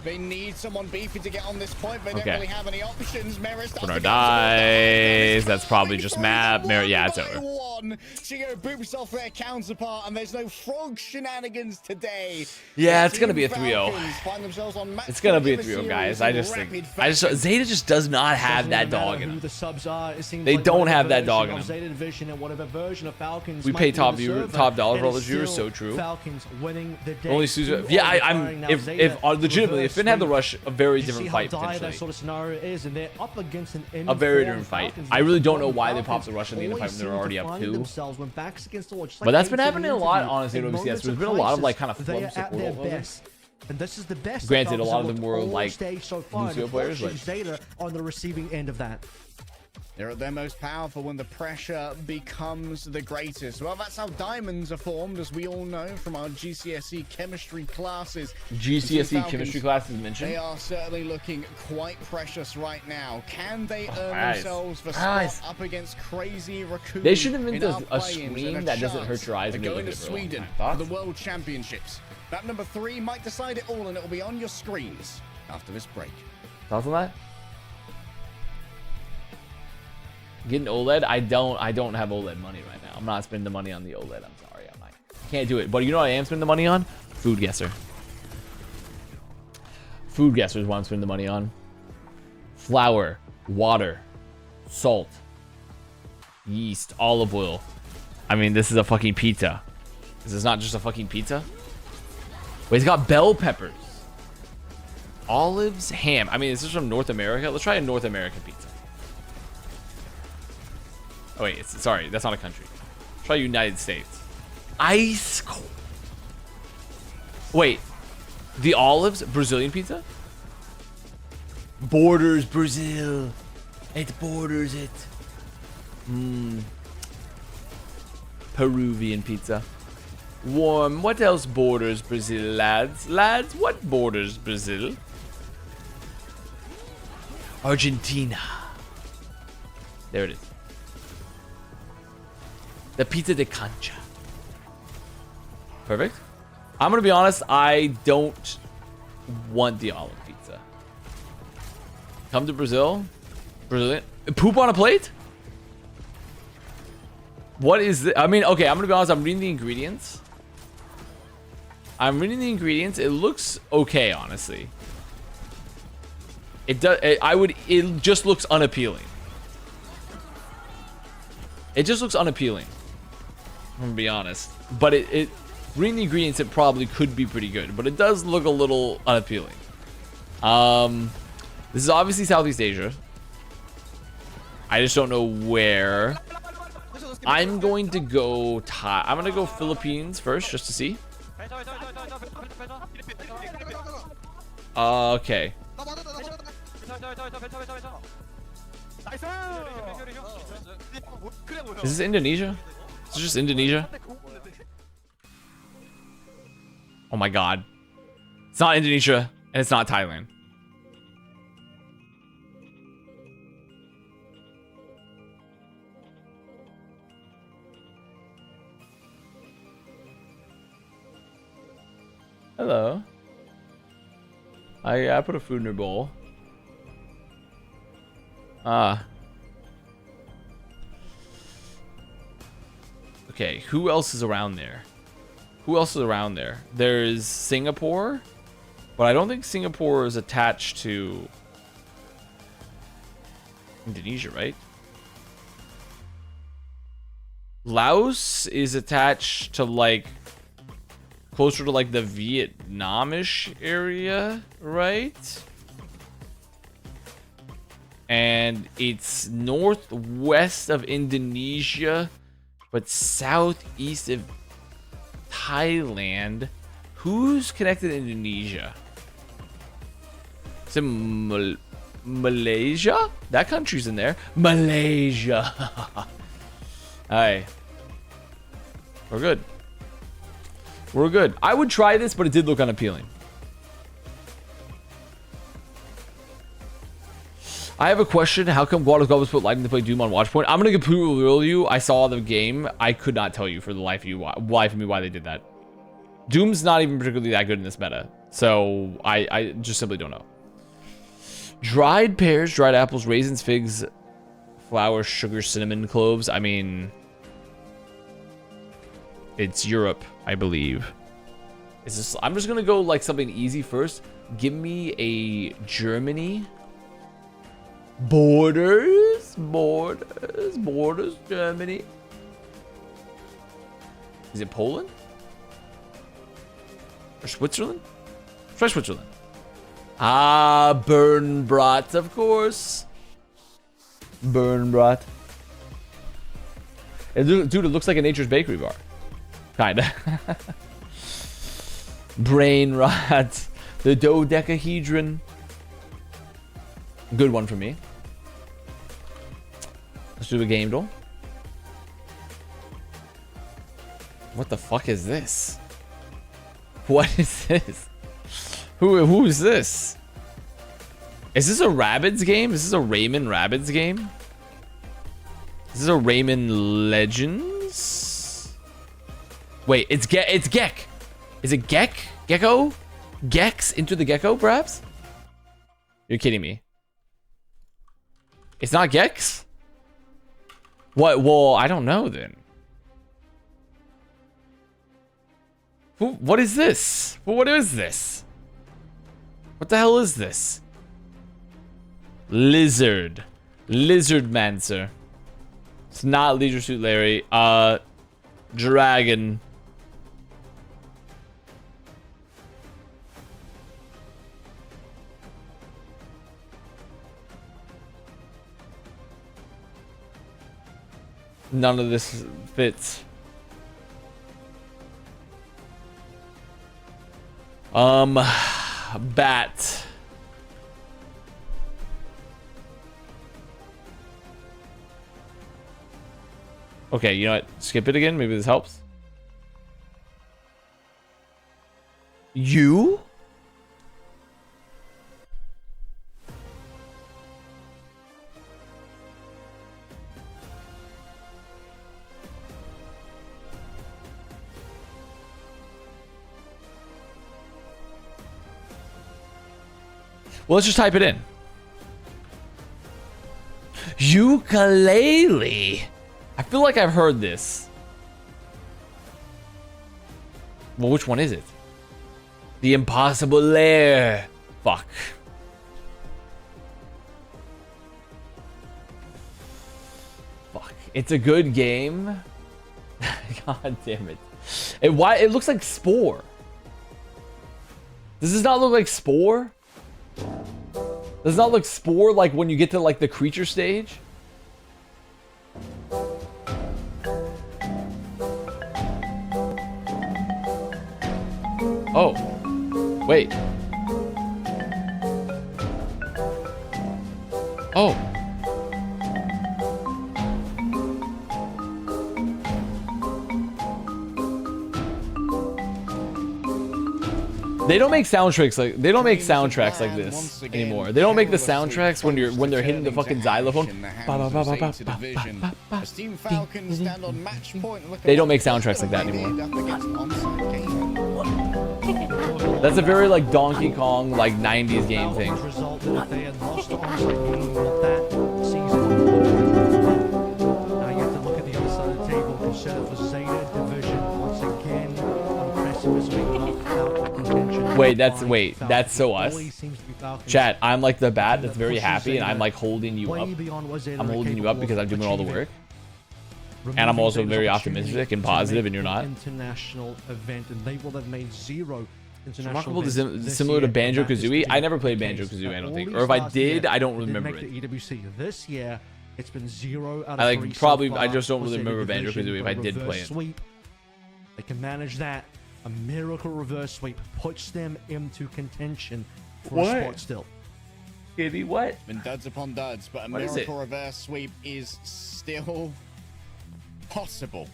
They need someone beefy to get on this point. They don't really have any options. Bernard dies. That's probably just map. Yeah, it's over. Chigo boops off their counterpart, and there's no frog shenanigans today. Yeah, it's gonna be a 3-0. It's gonna be a 3-0, guys. I just Zeta just does not have that dog in them. They don't have that dog in them. We pay top dollar for all the viewers. So true. Only Suzu. Yeah, I'm if legitimately. Finn had the rush, a very different fight potentially. A very different fight. I really don't know why they popped the rush in the end fight when they're already up 2. But that's been happening a lot, honestly, at OWCS. There's been a lot of like kind of flub support. And this is the best. Granted, a lot of them were like so far, players, but They're at their most powerful when the pressure becomes the greatest. Well, that's how diamonds are formed, as we all know from our GCSE chemistry classes. GCSE chemistry classes mentioned. They are certainly looking quite precious right now. Can they earn themselves the spot up against crazy Raccoon? They should invent a screen that doesn't hurt your eyes. Going to Sweden for the World Championships. Map number 3 might decide it all, and it will be on your screens after this break. Thoughts on that? Getting OLED? I don't have OLED money right now. I'm not spending the money on the OLED. I'm sorry. Can't do it. But you know what I am spending the money on? Food guesser. Food guesser is what I'm spending the money on. Flour, water, salt, yeast, olive oil. I mean, this is a fucking pizza. This is not just a fucking pizza. Wait, it's got bell peppers. Olives, ham. I mean, this is from North America. Let's try a North American pizza. Oh wait, sorry, that's not a country. Try United States. Ice cold. Wait, the olives, Brazilian pizza? Borders Brazil. It borders it. Peruvian pizza. Warm. What else borders Brazil, lads? Lads, what borders Brazil? Argentina. There it is. The pizza de cancha. Perfect. I'm gonna be honest, I don't want the olive pizza. Come to Brazil. Brazilian. Poop on a plate? What is this? I mean, okay, I'm gonna be honest, I'm reading the ingredients. It looks okay, honestly. It does. It just looks unappealing. It just looks unappealing. I'm gonna be honest, but reading the ingredients, it probably could be pretty good, but it does look a little unappealing. This is obviously Southeast Asia. I just don't know where. I'm going to go I'm gonna go Philippines first, just to see. Okay. Is this Indonesia? Is this just Indonesia? Oh my god. It's not Indonesia, and it's not Thailand. Hello. I put a food in her bowl. Okay, who else is around there? There's Singapore, but I don't think Singapore is attached to Indonesia, right? Laos is attached to like closer to like the Vietnamish area, right? And it's northwest of Indonesia, but southeast of Thailand. Who's connected to Indonesia? Is it Malaysia? That country's in there. Malaysia. Alright. We're good. I would try this, but it did look unappealing. I have a question. How come Guadalajara put Lightning to play Doom on Watchpoint? I'm gonna completely real you. I saw the game. I could not tell you for the life of me why they did that. Doom's not even particularly that good in this meta, so I just simply don't know. Dried pears, dried apples, raisins, figs, flour, sugar, cinnamon, cloves. I mean, it's Europe, I believe. Is this? I'm just gonna go like something easy first. Give me a Germany. Borders, Germany. Is it Poland? Or Switzerland? Try Switzerland. Ah, Bernbrat, of course. Bernbrat. Dude, it looks like a Nature's Bakery bar. Kinda. Brain rot. The dodecahedron. Good one for me. Let's do a game duel. What the fuck is this? What is this? Who is this? Is this a Rabbids game? Is this a Rayman Rabbids game? Is this a Rayman Legends? Wait, it's Gek. Is it Gek? Gecko? Gex into the Gecko, perhaps? You're kidding me. It's not Gex? What? Well, I don't know then. What is this? What is this? What the hell is this? Lizard. Lizardmancer. It's not Leisure Suit Larry. Dragon. None of this fits. Bat. Okay, you know what? Skip it again. Maybe this helps. You? Well, let's just type it in. Ukulele. I feel like I've heard this. Well, which one is it? The Impossible Lair. Fuck. Fuck. It's a good game. God damn it. It looks like Spore. Does this not look like Spore? Does it not look Spore like when you get to like the creature stage? Oh, wait. Oh. They don't make soundtracks like this anymore. They don't make the soundtracks when they're hitting the fucking xylophone. They don't make soundtracks like that anymore. That's a very like Donkey Kong like 90s game thing. Wait, that's so us. Chat, I'm like the bat that's very happy and I'm like holding you up. I'm holding you up because I'm doing all the work. And I'm also very optimistic and positive, and you're not. International event, and they will have made 0 international events. Similar to Banjo-Kazooie. I never played Banjo-Kazooie, I don't think. Or if I did, I don't remember it. EWC this year, it's been 0 out of 3 I like probably so far. I just don't really remember Banjo-Kazooie if I did play it. Sweep. They can manage that. A miracle reverse sweep puts them into contention for a spot still. Maybe what? It's been duds upon duds, but a miracle reverse sweep is still possible.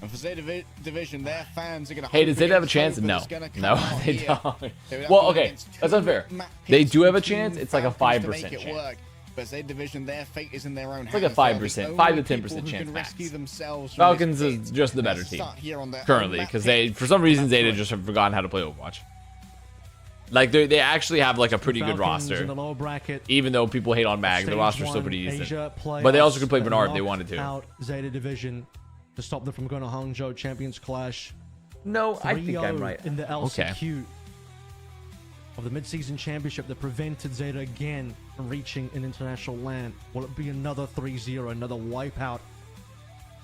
And for ZETA Division, their fans are going to. Hey, does ZETA have a chance? No, no, they don't. Well, okay, that's unfair. They do have a chance. It's like a 5% chance. But ZETA Division, their fate is in their own hands. It's like a 5%, 5 to 10% chance max. Falcons is just the better team currently because for some reason ZETA just have forgotten how to play Overwatch. Like they actually have like a pretty good roster. Even though people hate on Mag, the roster's still pretty decent. But they also could play Bernard if they wanted to. Out ZETA Division to stop them from going to Hangzhou Champions Clash. No, I think I'm right. In the LCQ of the mid-season championship that prevented ZETA again from reaching an international land. Will it be another 3-0, another wipeout?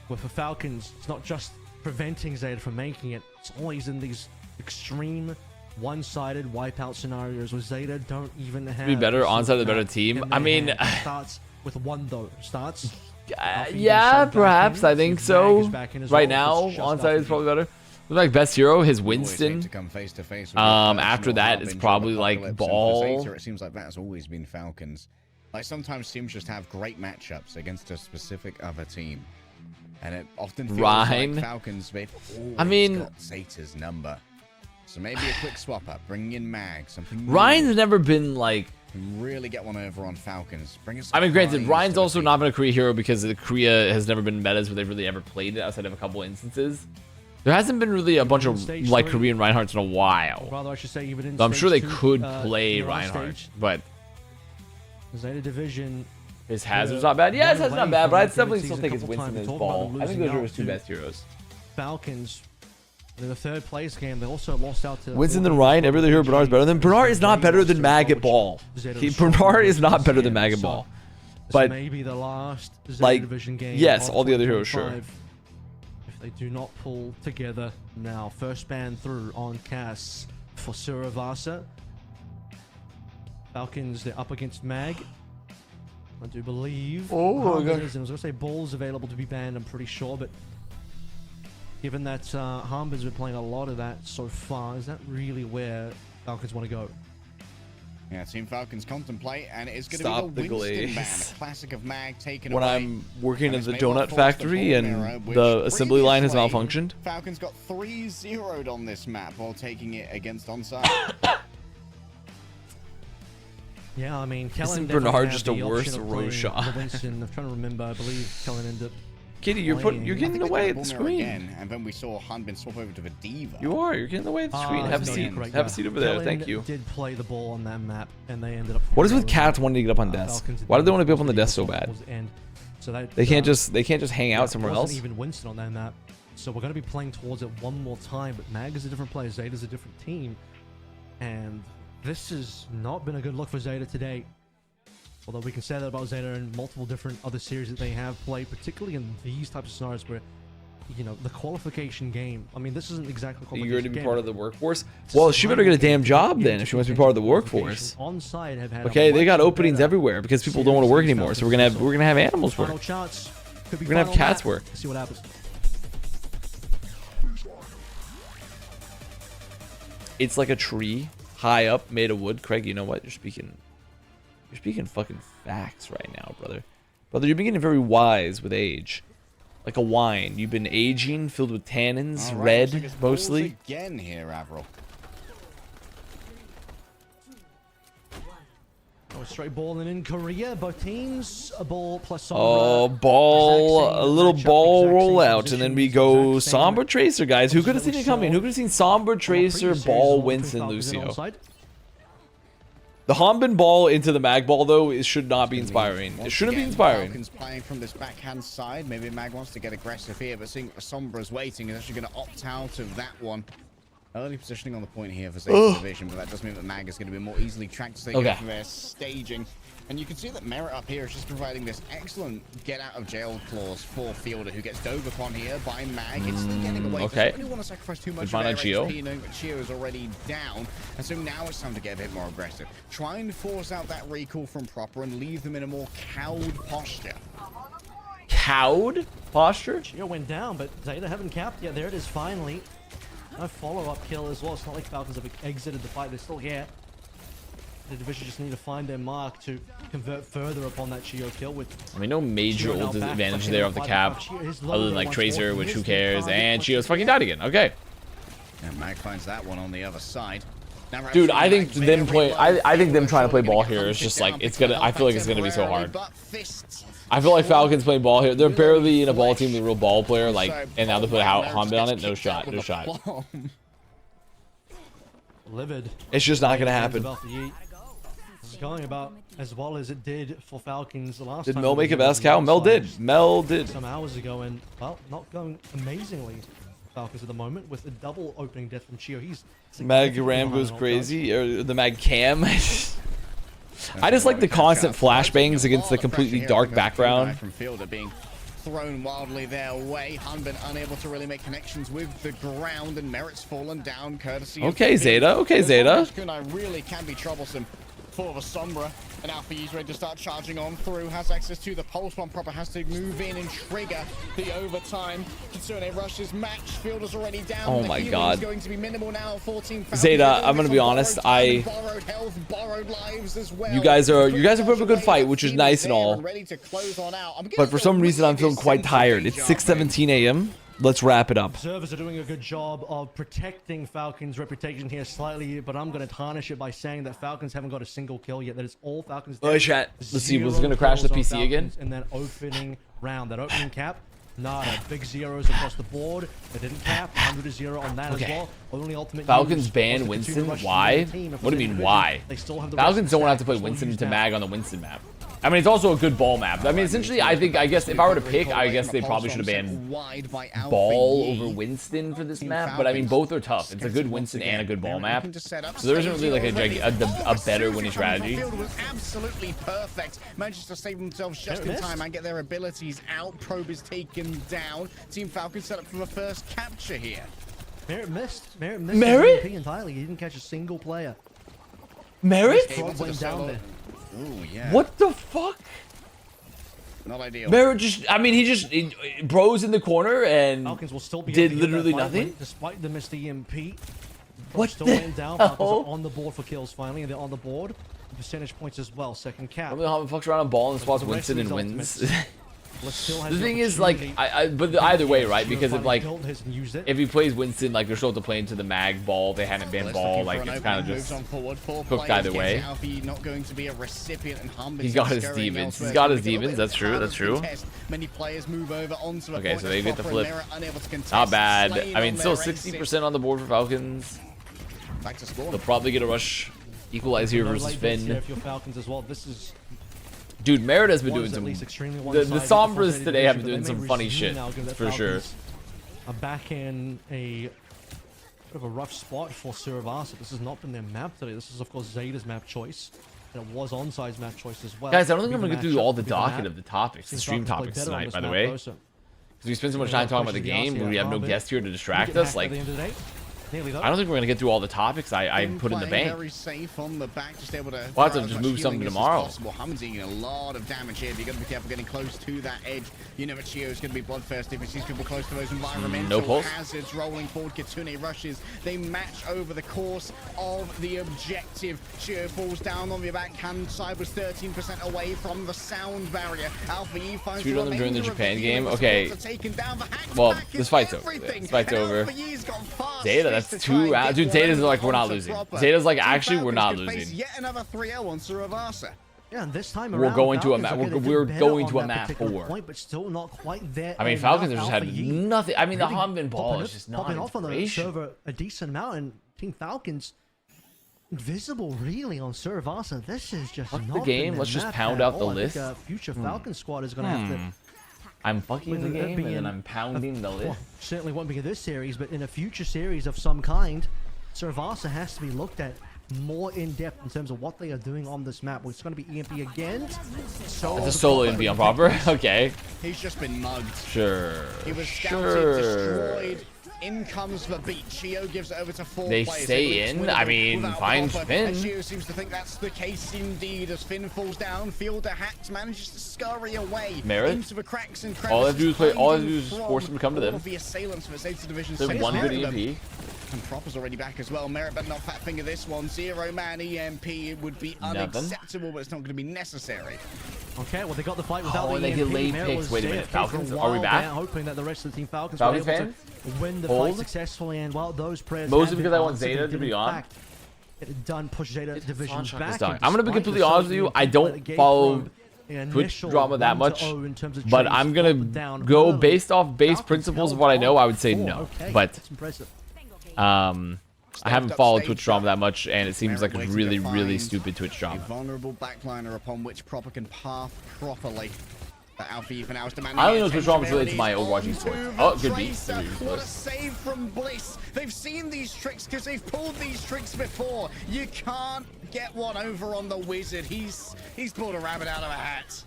Where for Falcons, it's not just preventing ZETA from making it. It's always in these extreme one-sided wipeout scenarios where ZETA don't even have be better onside the better team. I mean, starts with 1 though. Starts yeah, perhaps I think so. Right now, onside is probably better. Like best hero, his Winston. To come face to face with after that, it's probably like Ball. It seems like that has always been Falcons. Like sometimes teams just have great matchups against a specific other team, and it often feels like Falcons. They've always got ZETA's number. So maybe a quick swap up, bringing in Mag, something. Ryan's never been like. Really get one over on Falcons. I mean, granted, Ryan's also not been a Korea hero because Korea has never been metas where they've really ever played it outside of a couple instances. There hasn't been really a bunch of like Korean Reinhardts in a while. Rather, I should say, even in so I'm sure they could play Reinhardt, but ZETA division. His Hazard's not bad. Yeah, his Hazard's not bad, but I'd definitely still take his Winston and his Ball. I think those are his two best heroes. Falcons. In the third place game, they also lost out to Winston and Ryan. Every other hero Bernard's better than. Bernard is not better than Mag at Ball. Bernard is not better than Mag at Ball. But maybe the last like, division game. yes, all the other heroes, sure. If they do not pull together now, first ban through on Cass for Suravasa. Falcons, they're up against Mag. I do believe. Oh my god! I was gonna say Ball's available to be banned. I'm pretty sure, but. Given that Hambin's been playing a lot of that so far, is that really where Falcons want to go? Yeah, Team Falcons contemplate, and it's going to be the Winston ban, a classic of Mag taken away. When I'm working at the donut factory and the assembly line has malfunctioned. Falcons got 3-0'd on this map while taking it against onside. Yeah, I mean, Kellen isn't Bernard just a worse Roshan? Winston, I'm trying to remember. I believe Kellen ended up. Kitty, you're getting in the way of the screen. Again, and then we saw Hanbin swap over to the Diva. You're getting in the way of the screen. Have a seat. Have a seat over there. Thank you. Did play the ball on that map, and they ended up. What is with cats wanting to get up on desk? Why do they want to be up on the desk so bad? So that, they can't just hang out somewhere else. Even Winston on that map. So we're going to be playing towards it one more time. But Mag is a different player. ZETA's a different team, and this has not been a good look for ZETA today. Although we can say that about ZETA and multiple different other series that they have played, particularly in these types of scenarios where, you know, the qualification game. I mean, this isn't exactly a qualification eager to be game. Part of the workforce. Well, she better get a damn job then if she wants to be part of the workforce. Okay, they got openings everywhere because people don't want to work anymore. So we're gonna have animals work. We're gonna have cats work. See what happens. It's like a tree high up, made of wood. Craig, you know what? You're speaking fucking facts right now, brother. Brother, you're beginning very wise with age. Like a wine. You've been aging, filled with tannins, red, mostly. Again here, Avril. Oh, straight balling in Korea. Both teams, a ball plus Sombra. Oh, ball, a little ball rollout, and then we go Sombra Tracer, guys. Who could have seen it coming? Who could have seen Sombra Tracer, Ball, Winston, Lucio? The Hanbin ball into the Mag ball, though, it should not be inspiring. It shouldn't be inspiring. Falcons playing from this backhand side. Maybe Mag wants to get aggressive here, but seeing Sombra's waiting, is actually going to opt out of that one. Early positioning on the point here for ZETA division, but that does mean that Mag is going to be more easily tracked as they go for their staging. And you can see that Merit up here is just providing this excellent get-out-of-jail clause for Fielder, who gets dove upon here by Mag. It's still getting away. Okay. Doesn't really want to sacrifice too much of their HP, knowing that Chio is already down. And so now it's time to get a bit more aggressive. Try and force out that recall from Proper and leave them in a more cowed posture. Cowed posture? Chio went down, but ZETA haven't capped yet. There it is, finally. No follow-up kill as well. It's not like Falcons have exited the fight. They're still here. The division just need to find their mark to convert further upon that Chio kill with. I mean, no major ult advantage there of the cap, other than like Tracer, which who cares? And Chio's fucking died again. Okay. And Mag finds that one on the other side. Dude, I think them play. I think them trying to play ball here is just like it's gonna. I feel like it's gonna be so hard. I feel like Falcons playing ball here. They're barely in a ball team with a real ball player. Like, and now they put Hanbin on it. No shot. No shot. Livid. It's just not gonna happen. It's going about as well as it did for Falcons the last time. Did Mel make a best cow? Mel did. Mel did. Some hours ago, and well, not going amazingly. Falcons at the moment with a double opening death from Chio. He's Mag Ram goes crazy, or the Mag Cam. I just like the constant flashbangs against the completely dark background. From Fielder being thrown wildly their way. Hanbin unable to really make connections with the ground, and Merit's fallen down courtesy. Okay, ZETA. Okay, ZETA. Kunai really can be troublesome for the Sombra. And Alpha E's ready to start charging on through. Has access to the pulse one. Proper has to move in and trigger the overtime. Kitsune rushes match. Field is already down. Oh my god. Going to be minimal now. 14 ZETA, I'm gonna be honest. Borrowed health, borrowed lives as well. You guys are putting up a good fight, which is nice and all. But for some reason, I'm feeling quite tired. It's 6:17 a.m. Let's wrap it up. Observers are doing a good job of protecting Falcons' reputation here slightly, but I'm going to tarnish it by saying that Falcons haven't got a single kill yet. That is all Falcons. Oh, chat. Let's see. Was going to crash the PC again? In that opening round, that opening cap, nada. Big zeros across the board. They didn't cap. 100-0 on that as well. Only ultimate Falcons ban Winston. Why? What do you mean, why? Falcons don't have to play Winston to mag on the Winston map. I mean, it's also a good ball map. I mean, essentially, I guess if I were to pick, I guess they probably should have banned ball over Winston for this map. But I mean, both are tough. It's a good Winston and a good ball map. So there isn't really like a better winning strategy. The field was absolutely perfect. Managed to save themselves just in time and get their abilities out. Probe is taken down. Team Falcons set up for the first capture here. Merritt missed. Merritt entirely. He didn't catch a single player. Merritt? Went down there. Ooh, yeah. What the fuck? Not ideal. Merritt just, I mean, he bros in the corner and Falcons will still be did literally nothing. Despite the missed EMP. What still the went down. Falcons are on the board for kills finally, and they're on the board. Percentage points as well. Second cap. Remember how fucks around a ball and spots Winston and wins? The thing is, like, but either way, right? Because if he plays Winston, like, they're still to play into the mag ball. They hadn't banned ball. Like, it's kind of just cooked either way. He's got his demons. He's got his demons. That's true. That's true. Okay, so they get the flip. Not bad. I mean, still 60% on the board for Falcons. They'll probably get a rush. Equalize here versus Finn. Dude, Merritt has been doing some. The Sombras today have been doing some funny shit, for sure. Are back in a bit of a rough spot for Suravasa. This has not been their map today. This is, of course, Zeta's map choice. And it was Onside's map choice as well. Guys, I don't think I'm going to get through all the docket of the topics, the stream topics tonight, by the way. Because we spend so much time talking about the game, we have no guest here to distract us. Like, I don't think we're going to get through all the topics I put in the bank. Very safe on the back, just able to we'll have to just move something tomorrow. Ham's eating a lot of damage here. You've got to be careful getting close to that edge. You know, Chio is going to be bloodthirsty if he sees people close to those environmental hazards rolling forward. Kitsune rushes. They match over the course of the objective. Chio falls down on the backhand side, was 13% away from the sound barrier. Alpha E finds shoot on them during the Japan game. Okay. Well, this fight's over. This fight's over. ZETA, that's 2 rounds. Dude, Zeta's like, we're not losing. Zeta's like, actually, we're not losing. Yet another 3-0 on Suravasa. Yeah, and this time we're going to a map. We're going to a map 4. Point, but still not quite there. I mean, Falcons have just had nothing. I mean, the Hanbin ball is just not popping off on the server a decent amount, and Team Falcons invisible really on Suravasa. This is just not the game. Let's just pound out the list. Future Falcon squad is going to have to. I'm fucking the game and then I'm pounding the list. Well, certainly won't be in this series, but in a future series of some kind, Suravasa has to be looked at more in depth in terms of what they are doing on this map. It's going to be EMP again. So it's a solo EMP on proper. Okay. He's just been mugged. Sure. He was scouted, destroyed. In comes the beat. Chio gives it over to 4 they players. Stay in. I mean, fine Finn. Chio seems to think that's the case indeed. As Finn falls down, Fielder Hacks manages to scurry away into the cracks and crevices. All I have to do is play. All I have to do is force them to come to them. The assailants for ZETA Division. They one good EMP. And Proper's already back as well. Merritt better not fat finger this one. 0-man EMP would be unacceptable, but it's not going to be necessary. Okay, well, they got the fight without the EMP. They get late picks. Wait a minute, Falcons, are we back? Hoping that the rest of the Team Falcons were able to win the fight successfully, and while those players mostly because I want ZETA to be on. Get it done, push ZETA Division back. I'm going to be completely honest with you. I don't follow Twitch drama that much, but I'm going to go based off base principles of what I know. I would say no, but I haven't followed Twitch drama that much, and it seems like a really, really stupid Twitch drama. A vulnerable backliner upon which Proper can path properly. I only know Twitch drama is related to my Overwatch sport. Oh, good beat. What a save from Bliss. They've seen these tricks because they've pulled these tricks before. You can't get one over on the Wizard. He's pulled a rabbit out of a hat.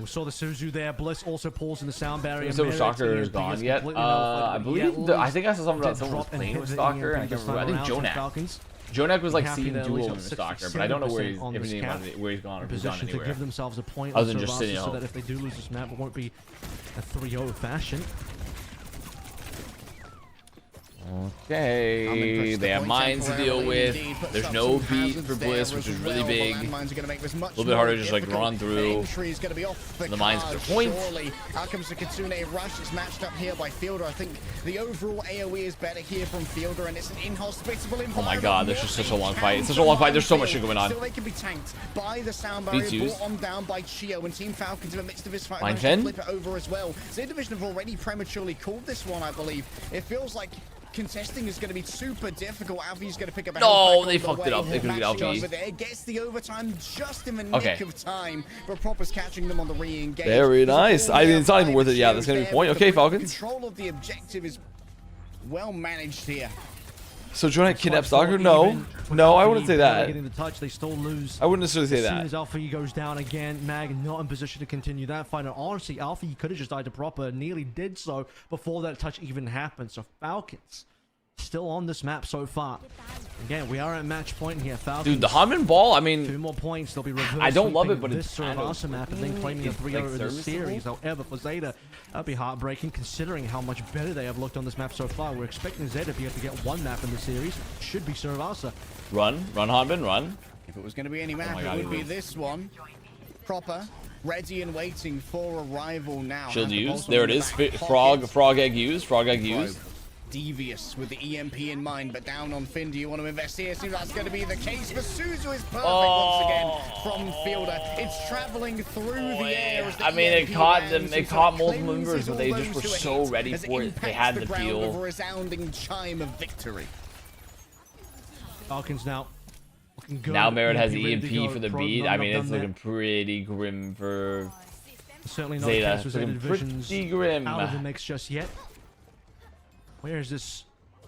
We saw the Suzu there. Bliss also pulls in the sound barrier. So Stalker is gone yet? I believe. I think I saw something about someone was playing with Stalker. And I can't remember. I think Jonak. Jonak was like Happy seeing that at dual least in got the stalker, but I don't know where he's, on if this he, cap. where he's gone or if he's gone Position to anywhere. give themselves a point Other than on just Servasa sitting so home. that if they do lose this map, it won't be a 3-0 fashion. Okay, they have mines to deal with. There's no beat for Bliss, which is really big. A little bit harder to just like run through. The mines for points. Out comes the Kitsune Rush. It's matched up here by Fielder. I think the overall AoE is better here from Fielder, and it's an inhospitable environment. Oh my god, there's just such a long fight. It's such a long fight. There's so much shit going on. Still, they can be tanked by the sound barrier, brought on down by Chio, and Team Falcons in the midst of this fight managed to flip it over as well. ZETA Division have already prematurely called this one, I believe. It feels like contesting is going to be super difficult. Alfie's going to pick up a no, they fucked it up. They couldn't get Alfie. It gets the overtime just in the nick of time, but Proper's catching them on the re-engage. Very nice. I mean, it's not even worth it. Yeah, that's going to be a point. Okay, Falcons. Control of the objective is well managed here. So Jonak kidnaps Stalker? No. No, I wouldn't say that. Getting the touch, they still lose. I wouldn't necessarily say that. As soon as Alfie goes down again, Mag not in position to continue that fight. And honestly, Alfie could have just died to Proper, nearly did so before that touch even happened. So Falcons still on this map so far. Again, we are at match point here. Falcons. Dude, the Hammond ball, I mean, 2 more points. They'll be reverse. I don't love it, but this it's sort of kind of awesome map and then claiming a 3-0 like in the series. However, for ZETA, that'd be heartbreaking considering how much better they have looked on this map so far. We're expecting ZETA to be able to get 1 map in the series. Should be Servasa. Run, Hanbin, run. If it was going to be any map, it would be this one. Proper, ready and waiting for arrival now. Shield used. There it is. Frog egg used. Frog egg used. Devious with the EMP in mind, but down on Finn. Do you want to invest here? Seems that's going to be the case. For Suzu is perfect once again from Fielder. It's traveling through the air. As the I mean, EMP it caught them. lands, It caught multiple members, but they just were so ready for it. They had the feel. With a resounding chime of victory. Falcons now. Good. Now Merit has the EMP for the beat. I mean, it's looking pretty grim for certainly not ZETA. the case with Pretty grim. Out of the mix just yet. Where is this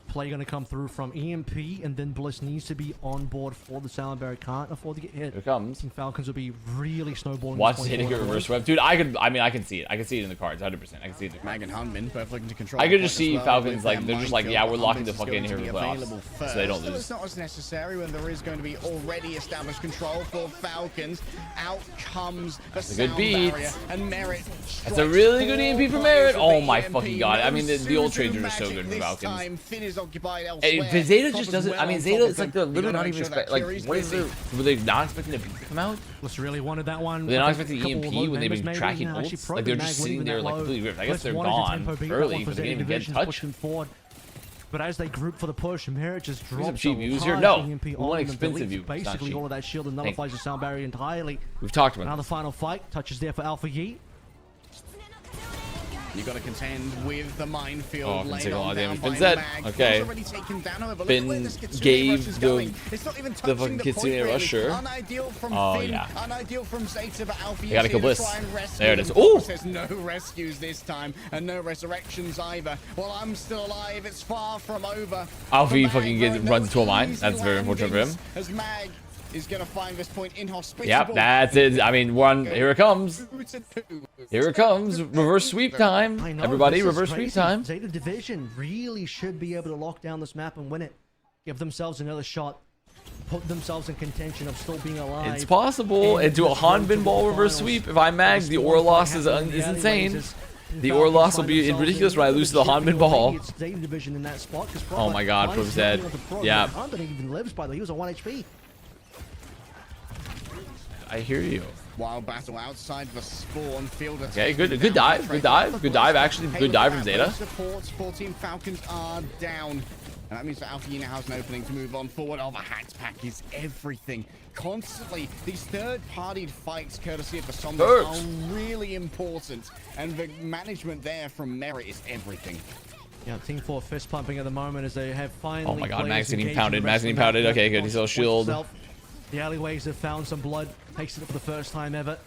play going to come through from? EMP, and then Bliss needs to be on board for the sound barrier. Can't afford to get hit. Here it comes. I think Falcons will be really snowballing. Watch the hitting reverse web. Dude, I can see it. I can see it in the cards, 100%. I can see it. Mag and Hunman both looking to control. I could just see Falcons like they're just like, yeah, we're locking the fuck in here for playoffs, so they don't lose. It's not as necessary when there is going to be already established control for Falcons. Out comes the sound barrier, and Merit. That's a really good EMP for Merit. Oh my fucking god! I mean, the old trades are so good for Falcons. Finn is occupied Hey, ZETA just doesn't. I mean, ZETA, it's like they're literally not even expecting. Like, what is there? Were they not expecting the beat to come out? Bliss really wanted that one. Were they not expecting the EMP when they've been tracking ults? Like, they're just sitting there like completely ripped. I guess they're gone early, but they didn't even get in touch. But as they group for the push, Merit just drops some cheap views here. No, we want expensive views. Basically, all of that shield and nullifies the sound barrier entirely. We've talked about now the final fight. Touches there for Alpha Yi. You got to contend with the minefield. Oh, Finn taking a lot of damage. Finn said, okay. Finn gave the fucking Kitsune rush, sure. Oh, yeah. Unideal from ZETA, but Alfie they gotta kill Bliss. There it is. Ooh! There's no rescues this time, and no resurrections either. Well, I'm still alive. It's far from over. Alfie fucking runs into a mine. That's very unfortunate for him. As Mag is gonna find this point inhospitable. Yep, that's it. I mean, here it comes. Here it comes. Reverse sweep time. Everybody, reverse sweep time. ZETA Division really should be able to lock down this map and win it. Give themselves another shot. Put themselves in contention of still being alive. It's possible. And do a Hanbin ball reverse sweep. If I mag, the aura loss is insane. The aura loss will be ridiculous when I lose to the Hanbin ball. Oh my god, Pro's dead. Yeah. Even lives, by the way. He was a 1 HP. I hear you. Wild battle outside the spawn field. Okay, good dive. Actually, good dive from ZETA. Supports 14 Falcons are down. And that means that Alpha now has an opening to move on forward. Oh, the hacked pack is everything. Constantly, these third-partied fights, courtesy of the Sombras, are really important. And the management there from Merit is everything. Yeah, Team 4 fist pumping at the moment as they have finally. Oh my god, Mag's getting pounded. Okay, good. He's all shield. The alleyways have found some blood. Takes it for the first time ever.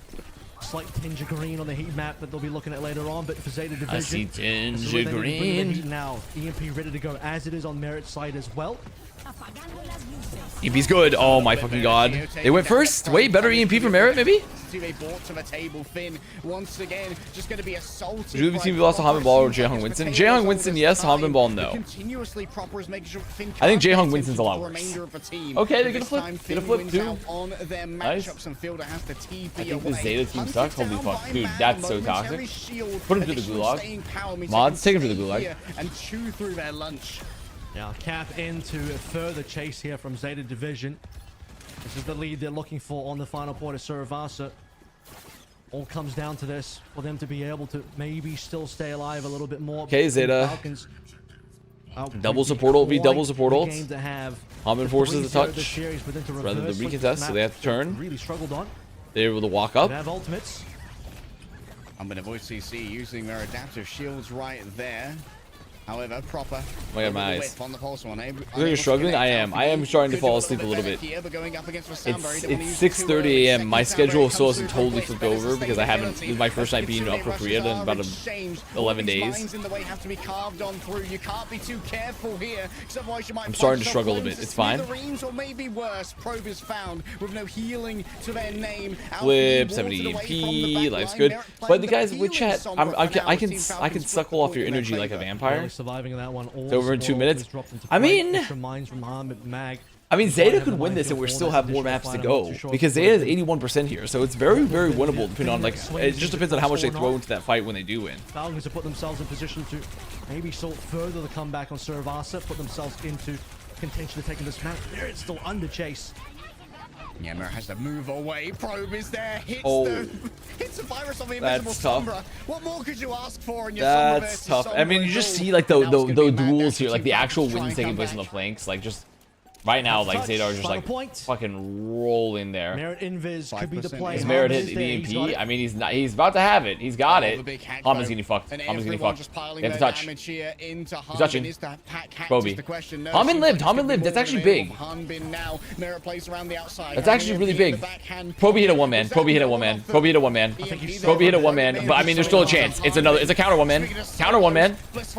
Slight tinge of green on the heat map that they'll be looking at later on, but for ZETA Division, I see tinge of green. Now, EMP ready to go as it is on Merit's side as well. EMP's good. Oh my fucking god. They went first. Wait, better EMP for Merit, maybe? opportunity they brought to the table. Finn, once again, just going to be assaulted. Would you have seen we lost to Hanbin Ball or Jae-Hung Winston? Jae-Hung Winston, yes. Hanbin Ball, no. Continuously proper is making sure Finn I think Jae-Hung Winston's a lot worse. The okay, they're gonna flip. Gonna flip too. On their nice. Has to TP I think the Zeta team sucks. Holy fuck, dude, that's so toxic. Put him through the gulag. Mods, take him to the gulag. And chew through their lunch. Yeah, cap into a further chase here from Zeta Division. This is the lead they're looking for on the final point of Suravasa. All comes down to this for them to be able to maybe still stay alive a little bit more. Okay, Zeta. Falcons, double support ult, double support ult. Hanbin forces the touch series, rather than the recontest, so they have to turn. Really struggled on. They're able to walk up. They have ultimates. I'm going to avoid CC using their adaptive shields right there. However, proper. Oh my god, my eyes. On the pulse one. You're struggling? I am. I am starting to fall asleep a little bit. It's 6:30 a.m. My schedule still hasn't totally flipped over because I haven't. This is my first night being up for Korea in about 11 days. I'm starting to struggle a bit. It's fine. Flip 70 EP. Life's good. But the guys with chat, I can suckle off your energy like a vampire. Surviving that one. It's over in 2 minutes. I mean, Zeta could win this and we still have more maps to go because Zeta is 81% here, so it's very, very winnable. Depending on it just depends on how much they throw into that fight when they do win. Falcons have put themselves in position to maybe still further the comeback on Suravasa, put themselves into contention of taking this map. It's still under chase. Yeah, Mirror has to move away. Probe is there. Hits the virus on the invisible Sombra. What more could you ask for in your That's tough. I mean, you just see like the duels here, like the actual wins taking place on the flanks, like just right now, like Zeta are just like fucking rolling there. Merit Invis could be the play. His Merit hit the EMP. I mean, he's about to have it. He's got it. Hanbin's getting fucked. Hanbin's getting fucked. They have to touch. He's touching. Bobby. Hanbin lived. Hanbin lived. That's actually big. That's actually really big. Proby hit a one man. Proby hit a one man. Proby hit a one man. Proby hit a one man. But I mean, there's still a chance. It's a counter one man. Counter one man. He's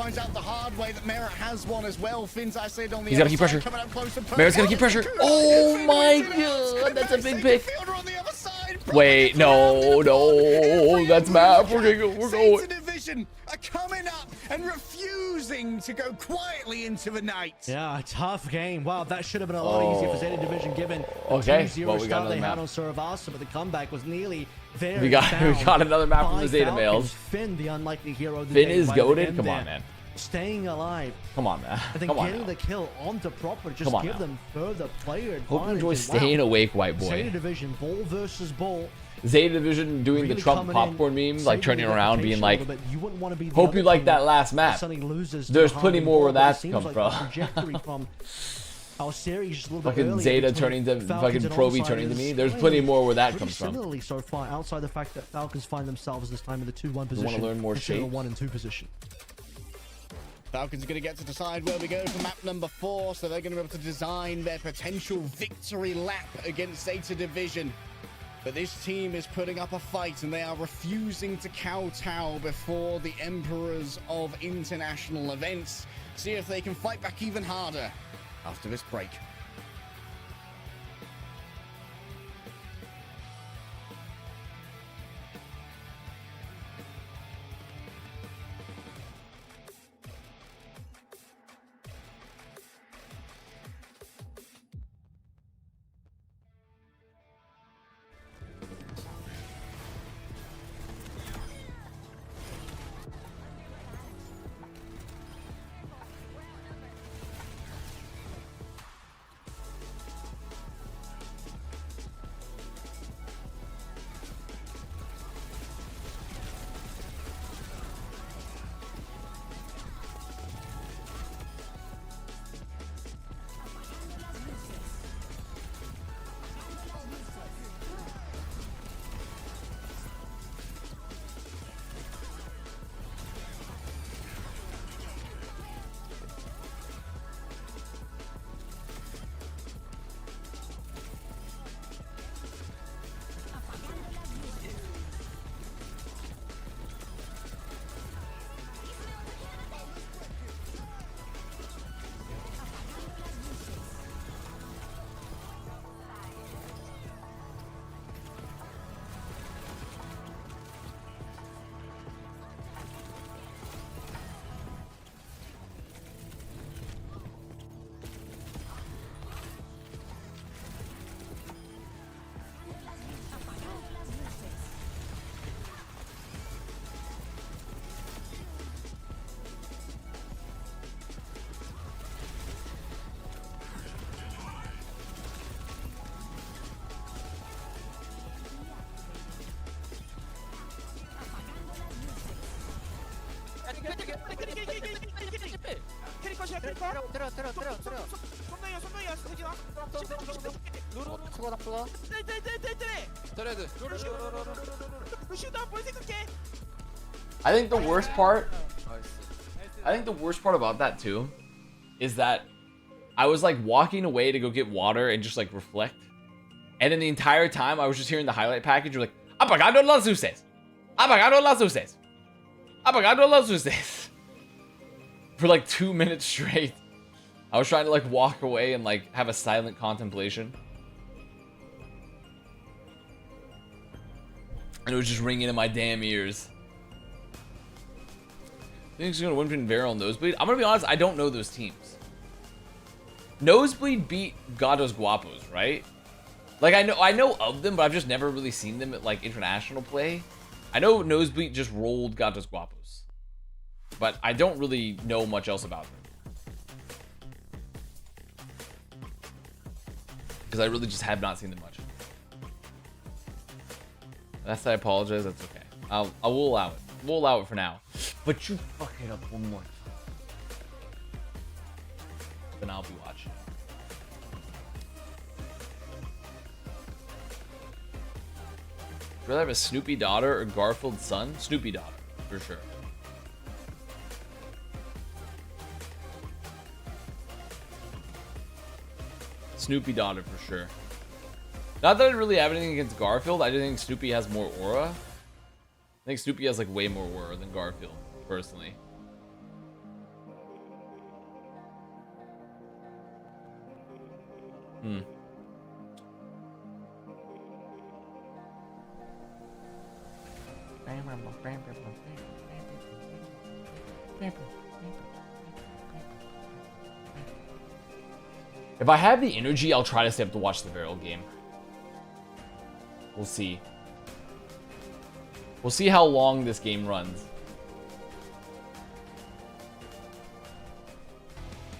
gotta keep pressure. Merit's gonna keep pressure. Oh my god, that's a big pick. Wait, no, that's map. We're going. Division are coming up and refusing to go quietly into the night. Yeah, a tough game. Wow, that should have been a lot easier for Zeta Division given the 2-0 start they had on Suravasa, but the comeback was nearly there. We got another map from the Zeta males. Finn, the unlikely hero. Finn is goated. Come on, man. Staying alive. Come on, man. I think getting the kill onto proper just give them further player advantage. Hope you enjoy staying awake, white boy. Zeta Division, ball versus ball. Zeta Division doing the Trump popcorn meme, like turning around, being like, hope you like that last map. There's plenty more where that's come from. Our series just a little fucking Zeta turning to fucking Proby turning to me. There's plenty more where that comes from. Similarly so far, outside the fact that Falcons find themselves this time in the 2-1 position. Want to learn more shape? 1 and 2 position. Falcons are going to get to decide where we go for map number 4, so they're going to be able to design their potential victory lap against Zeta Division. But this team is putting up a fight, and they are refusing to kowtow before the emperors of international events. See if they can fight back even harder after this break. I think the worst part about that too is that I was like walking away to go get water and just like reflect, and then the entire time I was just hearing the highlight package. You're like, apagado las luces, apagado las luces, apagado las luces, for like 2 minutes straight. I was trying to like walk away and like have a silent contemplation, and it was just ringing in my damn ears. I think he's gonna win between Vero and Nosebleed. I'm gonna be honest, I don't know those teams. Nosebleed beat Gatos Guapos, right? Like I know of them, but I've just never really seen them at like international play. I know Nosebleed just rolled Gatos Guapos, but I don't really know much else about them. Because I really just have not seen them much. That's, I apologize, that's okay. I will allow it. We'll allow it for now. But you fuck it up one more time, then I'll be watching. Would you rather have a Snoopy daughter or Garfield son? Snoopy daughter, for sure. Snoopy daughter, for sure. Not that I really have anything against Garfield. I just think Snoopy has more aura. I think Snoopy has like way more aura than Garfield, personally. If I have the energy, I'll try to stay up to watch the Vero game. We'll see. We'll see how long this game runs.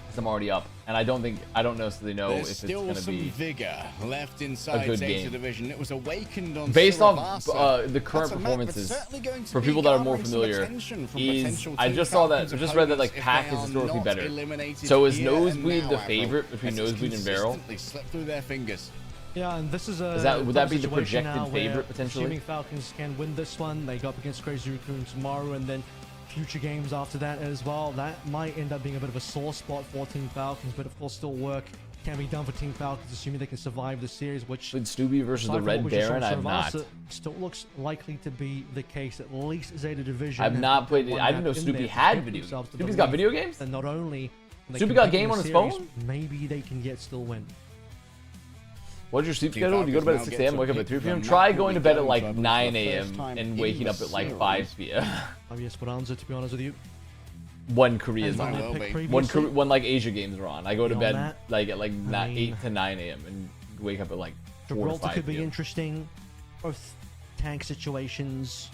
Because I'm already up, and I don't necessarily know if it's going to be vigor left inside a good ZETA game. Division. It was awakened on based off the That's current a map performances. that's certainly going to For be people that are more garnering some familiar, attention from is potential I Team just saw that Falcons I just read that like opponents Pack if is they are historically not better. eliminated So is here and Nosebleed now, the Admiral, favorite between as it's Nosebleed and Vero? consistently slipped through their fingers. Yeah, and this is a Would that be the situation projected now where, favorite potentially? assuming Falcons can win this one, they go up against Crazy Raccoon tomorrow, and then future games after that as well. That might end up being a bit of a sore spot for Team Falcons, but of course still work can be done for Team Falcons, assuming they can survive the series, which With Snoopy versus the Red Baron, I've not. Still looks likely to be the case, at least ZETA Division. I've not played it. I didn't know Snoopy had video games. Snoopy's got video games? And not only Snoopy got a game on his phone? Maybe they can yet still win. What's your sleep schedule? Do you go to bed at 6 a.m., wake up at 3 p.m.? Try going to bed at like 9 a.m. and waking up at like 5 p.m. I'm Esperanza, to be honest with you. When Korea's on. When like Asia games are on. I go to bed that, like at like 8 to 9 a.m. and wake up at like 4 to 5 Gibraltar could be p.m. interesting. Both tank situations.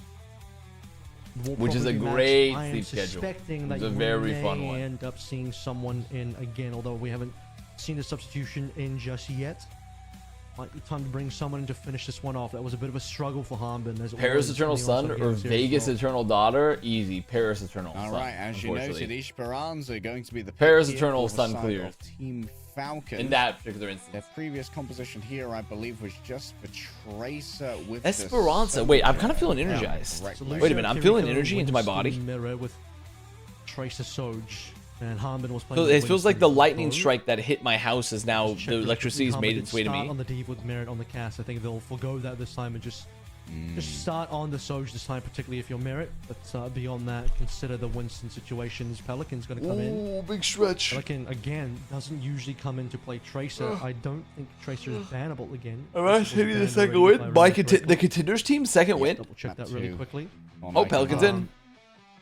Which is a great sleep schedule. It's a very fun one. End up seeing someone in again, although we haven't seen the substitution in just yet. Might be time to bring someone in to finish this one off. That was a bit of a struggle for Hanbin. Paris Eternal Son or Vegas Eternal Daughter? Easy. Paris Eternal Son. All right, as you noted, Esperanza going to be the Paris Eternal Son cleared. Team Falcons. In that particular instance. Their previous composition here, I believe, was just for Tracer with Esperanza. Wait, I'm kind of feeling energized. Wait a minute, I'm feeling energy into my body. Mirror with Tracer Soj. And Hanbin was playing. So it feels like the lightning strike that hit my house is now the electricity's made its way to me. On the Div with Merit on the cast, I think they'll forgo that this time and just start on the Soj this time, particularly if you're Merit. But beyond that, consider the Winston situations. Pelican's going to come in. Oh, big stretch. Pelican again doesn't usually come in to play Tracer. I don't think Tracer is bannable again. Avast hitting the second win. The Contenders team second win. Double check that really quickly. Oh, Pelican's in.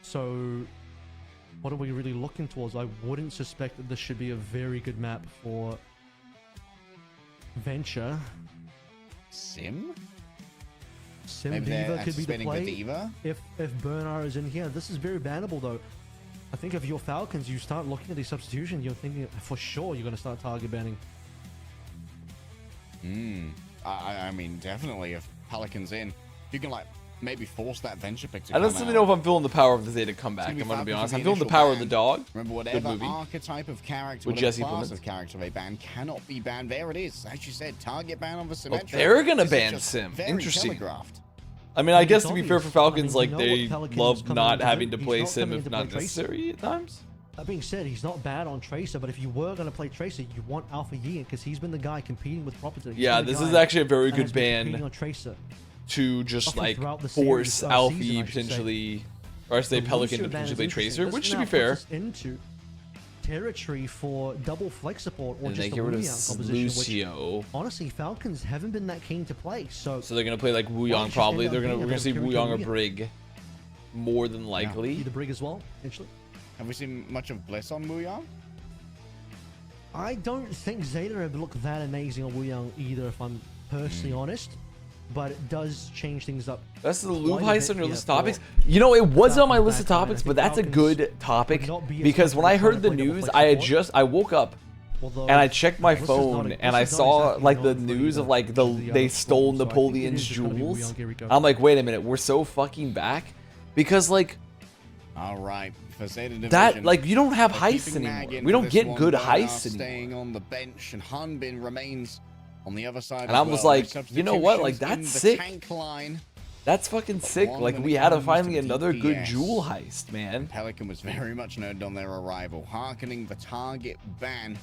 So. What are we really looking towards? I wouldn't suspect that this should be a very good map for Venture. Sim Diva could be the play. Diva? If Bernard is in here, this is very bannable though. I think if you're Falcons, you start looking at these substitutions, you're thinking for sure you're going to start target banning. I mean, definitely if Pelican's in, you can like maybe force that venture pick to I don't really know if I'm feeling the power of the Zeta comeback. I'm gonna be honest. I'm feeling the power of the dog. Remember, whatever archetype of character, with Jesse class of character they ban cannot be banned. There it is. As you said, target ban on the Symmetra. They're gonna ban Sim. Interesting. I mean, I guess to be fair for Falcons, like they love not having to play Sim if not necessary at times. That being said, he's not bad on Tracer, but if you were going to play Tracer, you want Alpha Yin because he's been the guy competing with Property. Yeah, this is actually a very good ban to just like force Alpha Yi potentially, or I say Pelican to potentially play Tracer, which to be fair. Into territory for double flex support or and just they the get rid of Lucio. Which, honestly, Falcons haven't been that keen to play. So they're gonna play like Wuyong probably. We're gonna see Wuyong or Brig, more than likely. Yeah, the Brig as well, actually. Have we seen much of Bliss on Wuyong? I don't think Zeta have looked that amazing on Wuyong either, if I'm personally honest. But it does change things up. That's the lube heist on your list of topics. You know, it wasn't on my list of topics, but that's a good topic because when I heard the news, I woke up and I checked my phone and I saw like the news of like they stole Napoleon's jewels. I'm like, wait a minute, we're so fucking back because like. All right, for Zeta Division, that like you don't have heists anymore. We don't get good heists anymore. Staying on the bench, and Hanbin remains on the other side. And I was like, you know what? Like that's sick. That's fucking sick. Like we had finally another good jewel heist, man. Pelican was very much noted on their arrival, harkening the target ban.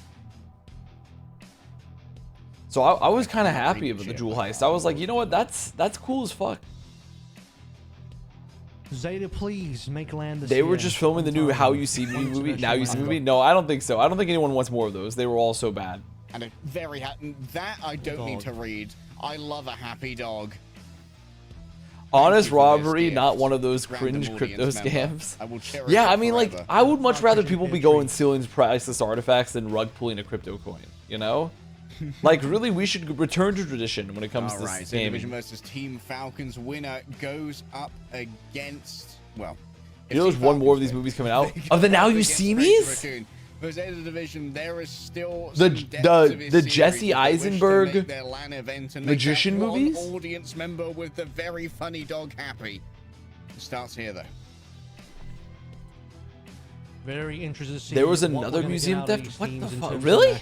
So I was kind of happy with the jewel heist. I was like, you know what? That's cool as fuck. Zeta, please make land this They were just filming the new How You See Me movie. Now You See Me movie? No, I don't think so. I don't think anyone wants more of those. They were all so bad. And a very that I don't need to read. I love a happy dog. Honest robbery, not one of those cringe crypto scams. Yeah, I mean, like, I would much rather people be going stealing priceless artifacts than rug pulling a crypto coin, you know? Like, really, we should return to tradition when it comes to this game. Division versus Team Falcons winner goes up against, well... You know there's one more of these movies coming out? Of the Now You See Me's? For Zeta Division, there is still the Jesse Eisenberg magician movies? Audience member with the very funny dog Happy. It starts here, though. Very interested to see. There was another museum theft? What the fuck? Really?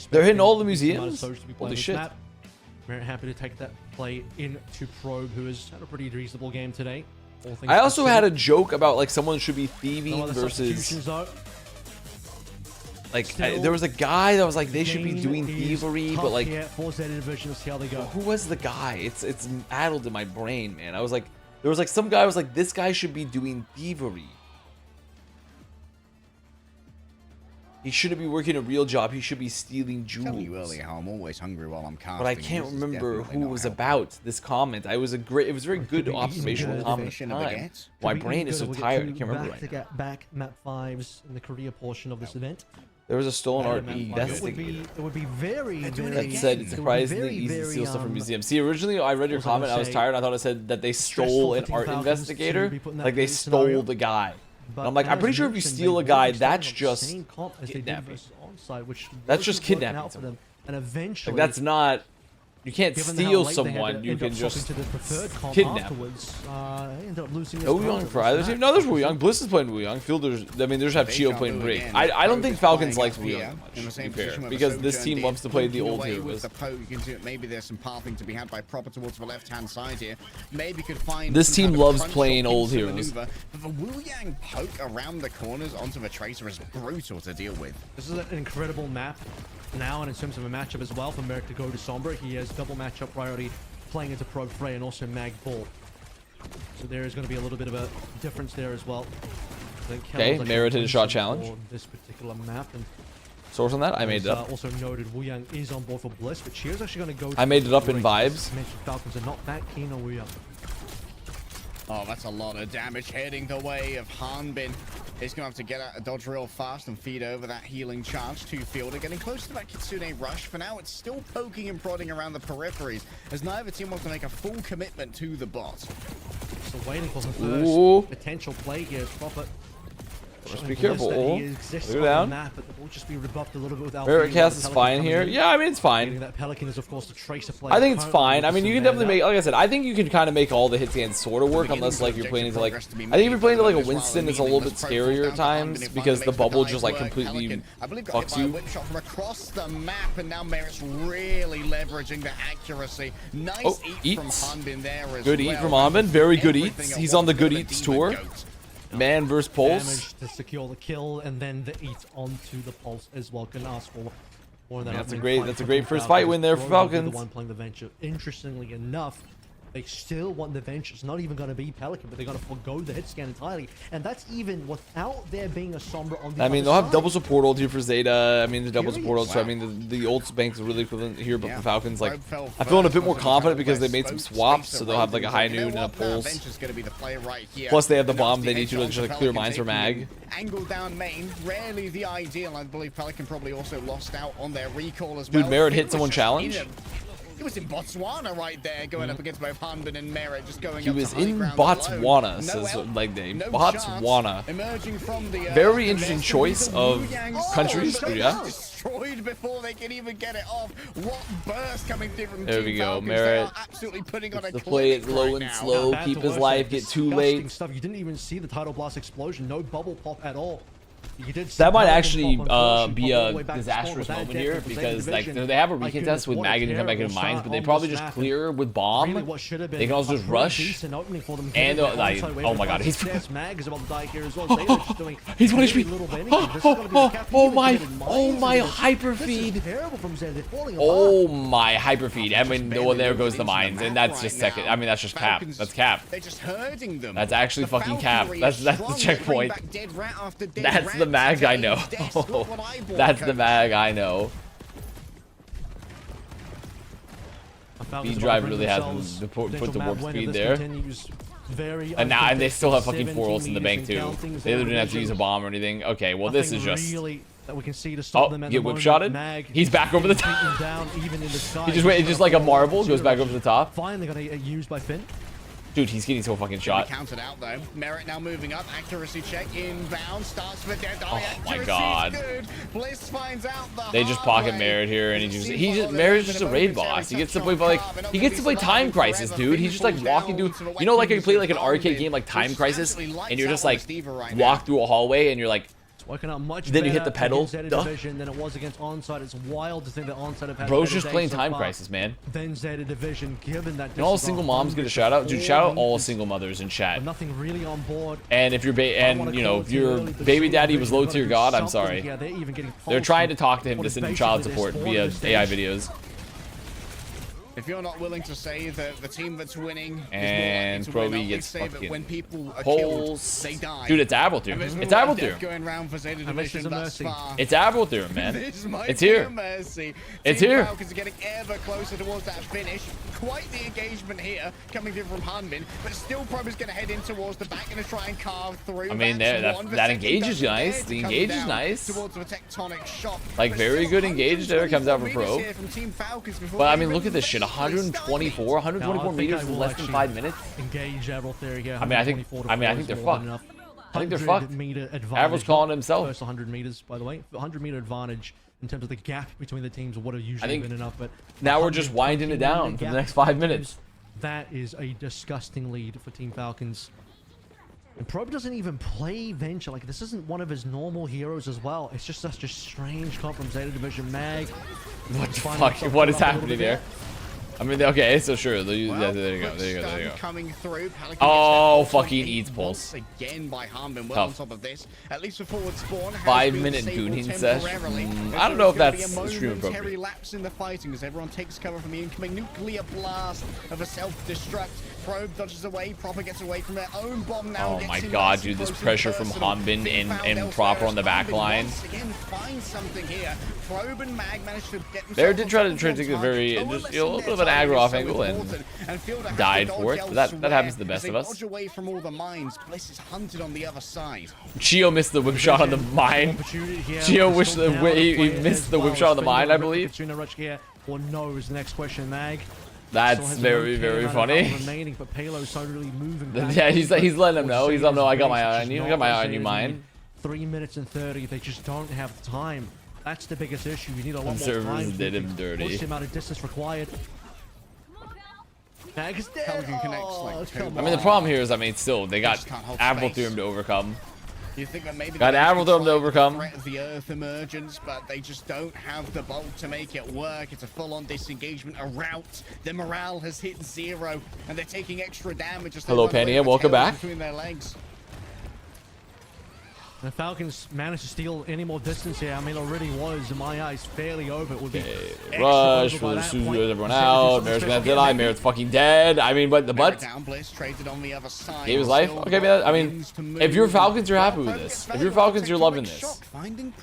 They're hitting all the museums? Holy shit. Very happy to take that play into Probe, who has had a pretty reasonable game today. I also had a joke about like someone should be thieving versus... Like, there was a guy that was like, they should be doing thievery, but like... Who was the guy? It's addled in my brain, man. I was like, there was like some guy was like, this guy should be doing thievery. He shouldn't be working a real job. He should be stealing jewels. Telling you earlier how I'm always hungry while I'm casting. But I can't remember who was about this comment. It was a very good observational comment. My brain is so tired. I can't remember right now. To get back map 5s in the career portion of this event. There was a stolen art investigator. It would be very that said it's surprisingly easy to steal stuff from museums. See, originally I read your comment. I was tired. I thought it said that they stole an art investigator. Like they stole the guy. But I'm like, I'm pretty sure if you steal a guy, that's just kidnapping. That's just kidnapping someone. Like, that's not... You can't steal someone, you can just kidnap. No Wuyong for either team? No, there's Wuyong. Bliss is playing Wuyong. Fielders, I mean, they just have Chio playing Brig. I don't think Falcons likes Wuyong much, to be fair, because this team loves to play the old heroes. Maybe there's some pathing to be had by proper towards the left-hand side here. Maybe could find this team loves playing old heroes. But the Wuyong poke around the corners onto the Tracer is brutal to deal with. This is an incredible map. Now, and in terms of a matchup as well, for Merrick to go to Sombra, he has double matchup priority playing into Probe Frey and also Mag Ball. So there is going to be a little bit of a difference there as well. Okay, merited a shot challenge. On this particular map. And source on that? I made it up. Also noted, Wuyong is on board for Bliss, but Cheer's actually going to go. I made it up in vibes. Falcons are not that keen on Wuyong. Oh, that's a lot of damage heading the way of Hanbin. He's going to have to get out a dodge real fast and feed over that healing charge to Fielder. Getting close to that Kitsune rush. For now, it's still poking and prodding around the peripheries as neither team wants to make a full commitment to the bot. So waiting for the first potential play here. Prophet Just be careful. Go down. Merit Merit cast is fine here. Yeah, I mean it's fine. That Pelican is of course the tracer play. I think it's fine. I mean you can definitely make, like I said, I think you can kind of make all the hit scans sort of work unless like you're playing into like, I think if you're playing into like a Winston, it's a little bit scarier at times because the bubble just like completely fucks you. Whip shot from across the map, and now Merit's really leveraging the accuracy. Nice eat from Hanbin there as good eat from Hanbin. Very good eats. He's on the good eats tour. Man versus Pulse. Damage to secure the kill, and then the eat onto the Pulse as well. Can ask for more than that's a great first fight win there for Falcons. The one playing the Venture. Interestingly enough, they still want the Venture. It's not even going to be Pelican, but they're going to forgo the hit scan entirely. And that's even without there being a Sombra on the I mean, they'll have double support ult here for ZETA. I mean, the double support ult, so I mean, the ult banks are really equivalent here, but for Falcons, like, I feel a bit more confident because they made some swaps, so they'll have like a high noon and a pulse. Plus, they have the bomb they need to just like clear mines for Mag. Angle down main, rarely the ideal. I believe Pelican probably also lost out on their recall as well. Dude, Merit hit someone challenge. He was in Botswana right there, going up against both Hanbin and Merit, just going He was in Botswana, says like name. Botswana. Emerging from the, very interesting choice of countries. Yeah. Destroyed before they can even get it off. What burst coming through from there we go, Falcons. Merit. Absolutely putting on a the play it low and slow, keep his life, get too late. Stuff. You didn't even see the tidal blast explosion. No bubble pop at all. That might actually be a disastrous moment here because like they have a recontest with Mag and come back into mines, but they probably just clear with bomb. They can also just rush. And like, oh my god, he's he's 1 HP. Oh my hyper feed. Oh my hyper feed. I mean, well, there goes the mines, and that's just second. I mean, that's just cap. That's cap. That's actually fucking cap. That's the checkpoint. That's the Mag I know. That's the Mag I know. Speed drive really has to put the warp speed there. And they still have fucking 4 ults in the bank too. They didn't have to use a bomb or anything. Okay, well this is just. Get whip shotted. He's back over the top. He just like a marble goes back over the top. Finally got used by Finn. Dude, he's getting so fucking shot. Counted out though. Merit now moving up. Accuracy check inbound. Starts for dead. Oh my god. Good. Bliss finds out the they just pocket Merit here, and he just Merit's just a raid boss. He gets to play Time Crisis, dude. He's just like walking through. You know, like you play like an arcade game like Time Crisis, and you're just like walk through a hallway, and you're like. Working out much then you hit the pedal. than it was against Onside. It's wild to think that Onside have had Bro's just playing Time Crisis, man. Then ZETA Division, given that all single moms get a shout out. Dude, shout out all single mothers in chat. Nothing really on board. And if your if your baby daddy was low tier god, I'm sorry. They're trying to talk to him to send him child support via AI videos. If you're not willing to say that the team that's winning and Proby gets fucking when people are killed, they die. Dude, it's Avalthur. It's Avalthur. Going around for ZETA Division thus far. It's Avalthur, man. It's here. It's here. Falcons are getting ever closer towards that finish. Quite the engagement here coming through from Hanbin, but still Proby's going to head in towards the back and try and carve through. I mean, that engage is nice. The engage is nice. Towards a tectonic shot. Like very good engage there comes out from Pro. But I mean, look at this shit. 124 meters in less than 5 minutes. Engage Avalthur here. I think they're fucked. I think they're fucked. Aval's calling himself. First 100 meters, by the way. 100-meter advantage in terms of the gap between the teams would have usually been enough. But now we're just winding it down for the next 5 minutes. That is a disgusting lead for Team Falcons. And Probe doesn't even play Venture. Like, this isn't one of his normal heroes as well. It's just such a strange comp from ZETA Division. Mag. What the fuck? What is happening there? I mean, okay, so sure. There you go. Coming through. Oh, fucking eats pulse. Again by Hanbin. Well, on top of this, at least for forward spawn. 5-minute gooning session. I don't know if that's extreme appropriate. Lapse in the fighting as everyone takes cover from the incoming nuclear blast of a self-destruct. Probe dodges away. Proper gets away from their own bomb now. Oh my god, dude, this pressure from Hanbin and Proper on the back line. Again, find something here. Probe and Mag managed to get Bear did try to take a very a little bit of an aggro off angle and died for it. But that happens to the best of us. Away from all the mines. Bliss is hunted on the other side. Chio missed the whip shot on the mine. Chio wished he missed the whip shot on the mine, I believe. Or no is the next question, Mag. That's very, very funny. Remaining, but Palo's so really moving yeah, he's letting him know. He's letting him know I got my eye on you. I got my eye on you, mine. 3 minutes and 30. They just don't have time. That's the biggest issue. You need a lot more Observers time. did him dirty. Push the amount of distance required. Mags dead. Oh, I mean, the problem here is, I mean, still, they got Admiral through him to overcome. You think that maybe got Admiral through him to overcome. Threat of the Earth emergence, but they just don't have the bulk to make it work. It's a full-on disengagement, a rout. Their morale has hit 0, and they're taking extra damage. Hello, Pania. Welcome back. Between their legs. The Falcons managed to steal any more distance here. I mean, it already was, in my eyes, fairly over. It would be rush for the Suzu, everyone out. Merit's gonna die. Merit's fucking dead. I mean, but the butt gave his life. Okay, man. I mean, if you're Falcons, you're happy with this. If you're Falcons, you're loving this.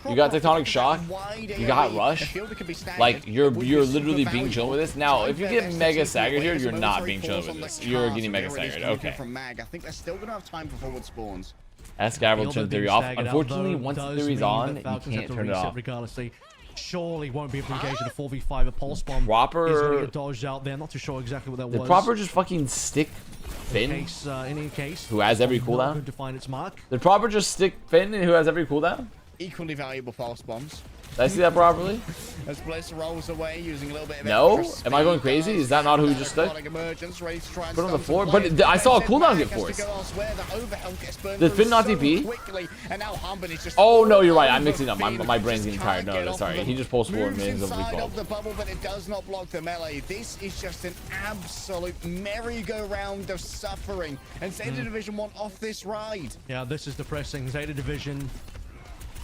You got Tectonic Shock. You got Rush. Like, you're literally being chilled with this. Now, if you get Mega staggered here, you're not being chilled with this. You're getting Mega staggered. Okay. I think they're still gonna have time for forward spawns. Ask Gabriel to turn theory off. Unfortunately, once the theory's on, you can't turn it off. Regardless, they surely won't be able to engage in a 4v5. A pulse bomb proper is going to get dodged out there. Not too sure exactly what that was. Did proper just fucking stick Finn? In any case, who has every cooldown? To find its mark. Did proper just stick Finn who has every cooldown? Equally valuable pulse bombs. Did I see that properly? As Bliss rolls away using a little bit of no? Am I going crazy? Is that not who just stood? Put on the floor? But I saw a cooldown get forced. Did Finn not DP? Oh, no, you're right. I'm mixing up. My brain's getting tired. No, sorry. He just pulls forward mid of the bubble, but it does not block the melee. This is just an absolute merry-go-round of suffering. And Zeta Division want off this ride. Yeah, this is depressing. Zeta Division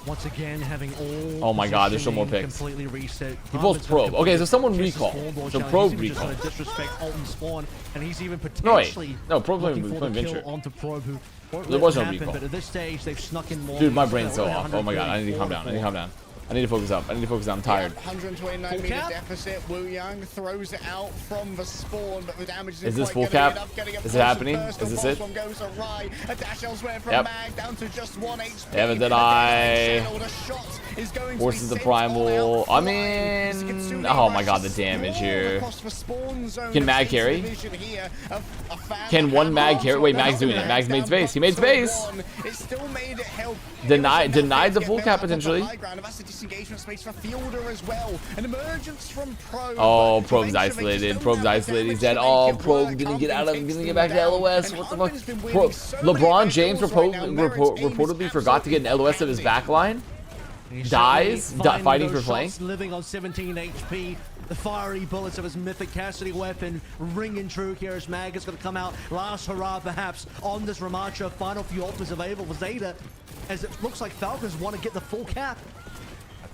once again having all. Oh my god, there's some more picks. Completely reset. He pulls probe. Okay, so someone recall. So probe recall. Disrespect Alton spawn, and he's even potentially no, probe's playing Venture. There was no recall. But at this stage, they've snuck in more. Dude, my brain's so off. Oh my god, I need to calm down. I need to calm down. I need to focus up. I need to focus up. I'm tired. 129 meter deficit. Wu Yang throws it out from the spawn, but the damage is this full cap? Is it happening? Is this it? A dash elsewhere from yep. Mag down to just 1 HP. Haven't did I? Forces the primal. I mean, oh my god, the damage here. Can Mag carry? Can one Mag carry? Wait, Mag's doing it. Mag's made space. He made space. Denied the full cap potentially. Disengagement space for Fielder as well. An emergence from Probe. Oh, Probe's isolated. Probe's isolated. He's dead. Oh, Probe didn't get out of him. Didn't get back to LOS. What the fuck? LeBron James reportedly forgot to get an LOS of his backline. Dies fighting for flank. Living on 17 HP. The fiery bullets of his mythic Cassidy weapon ringing true here as Mag is going to come out. Last hurrah, perhaps, on this Ramacha. Final few ultimates available for Zeta, as it looks like Falcons want to get the full cap.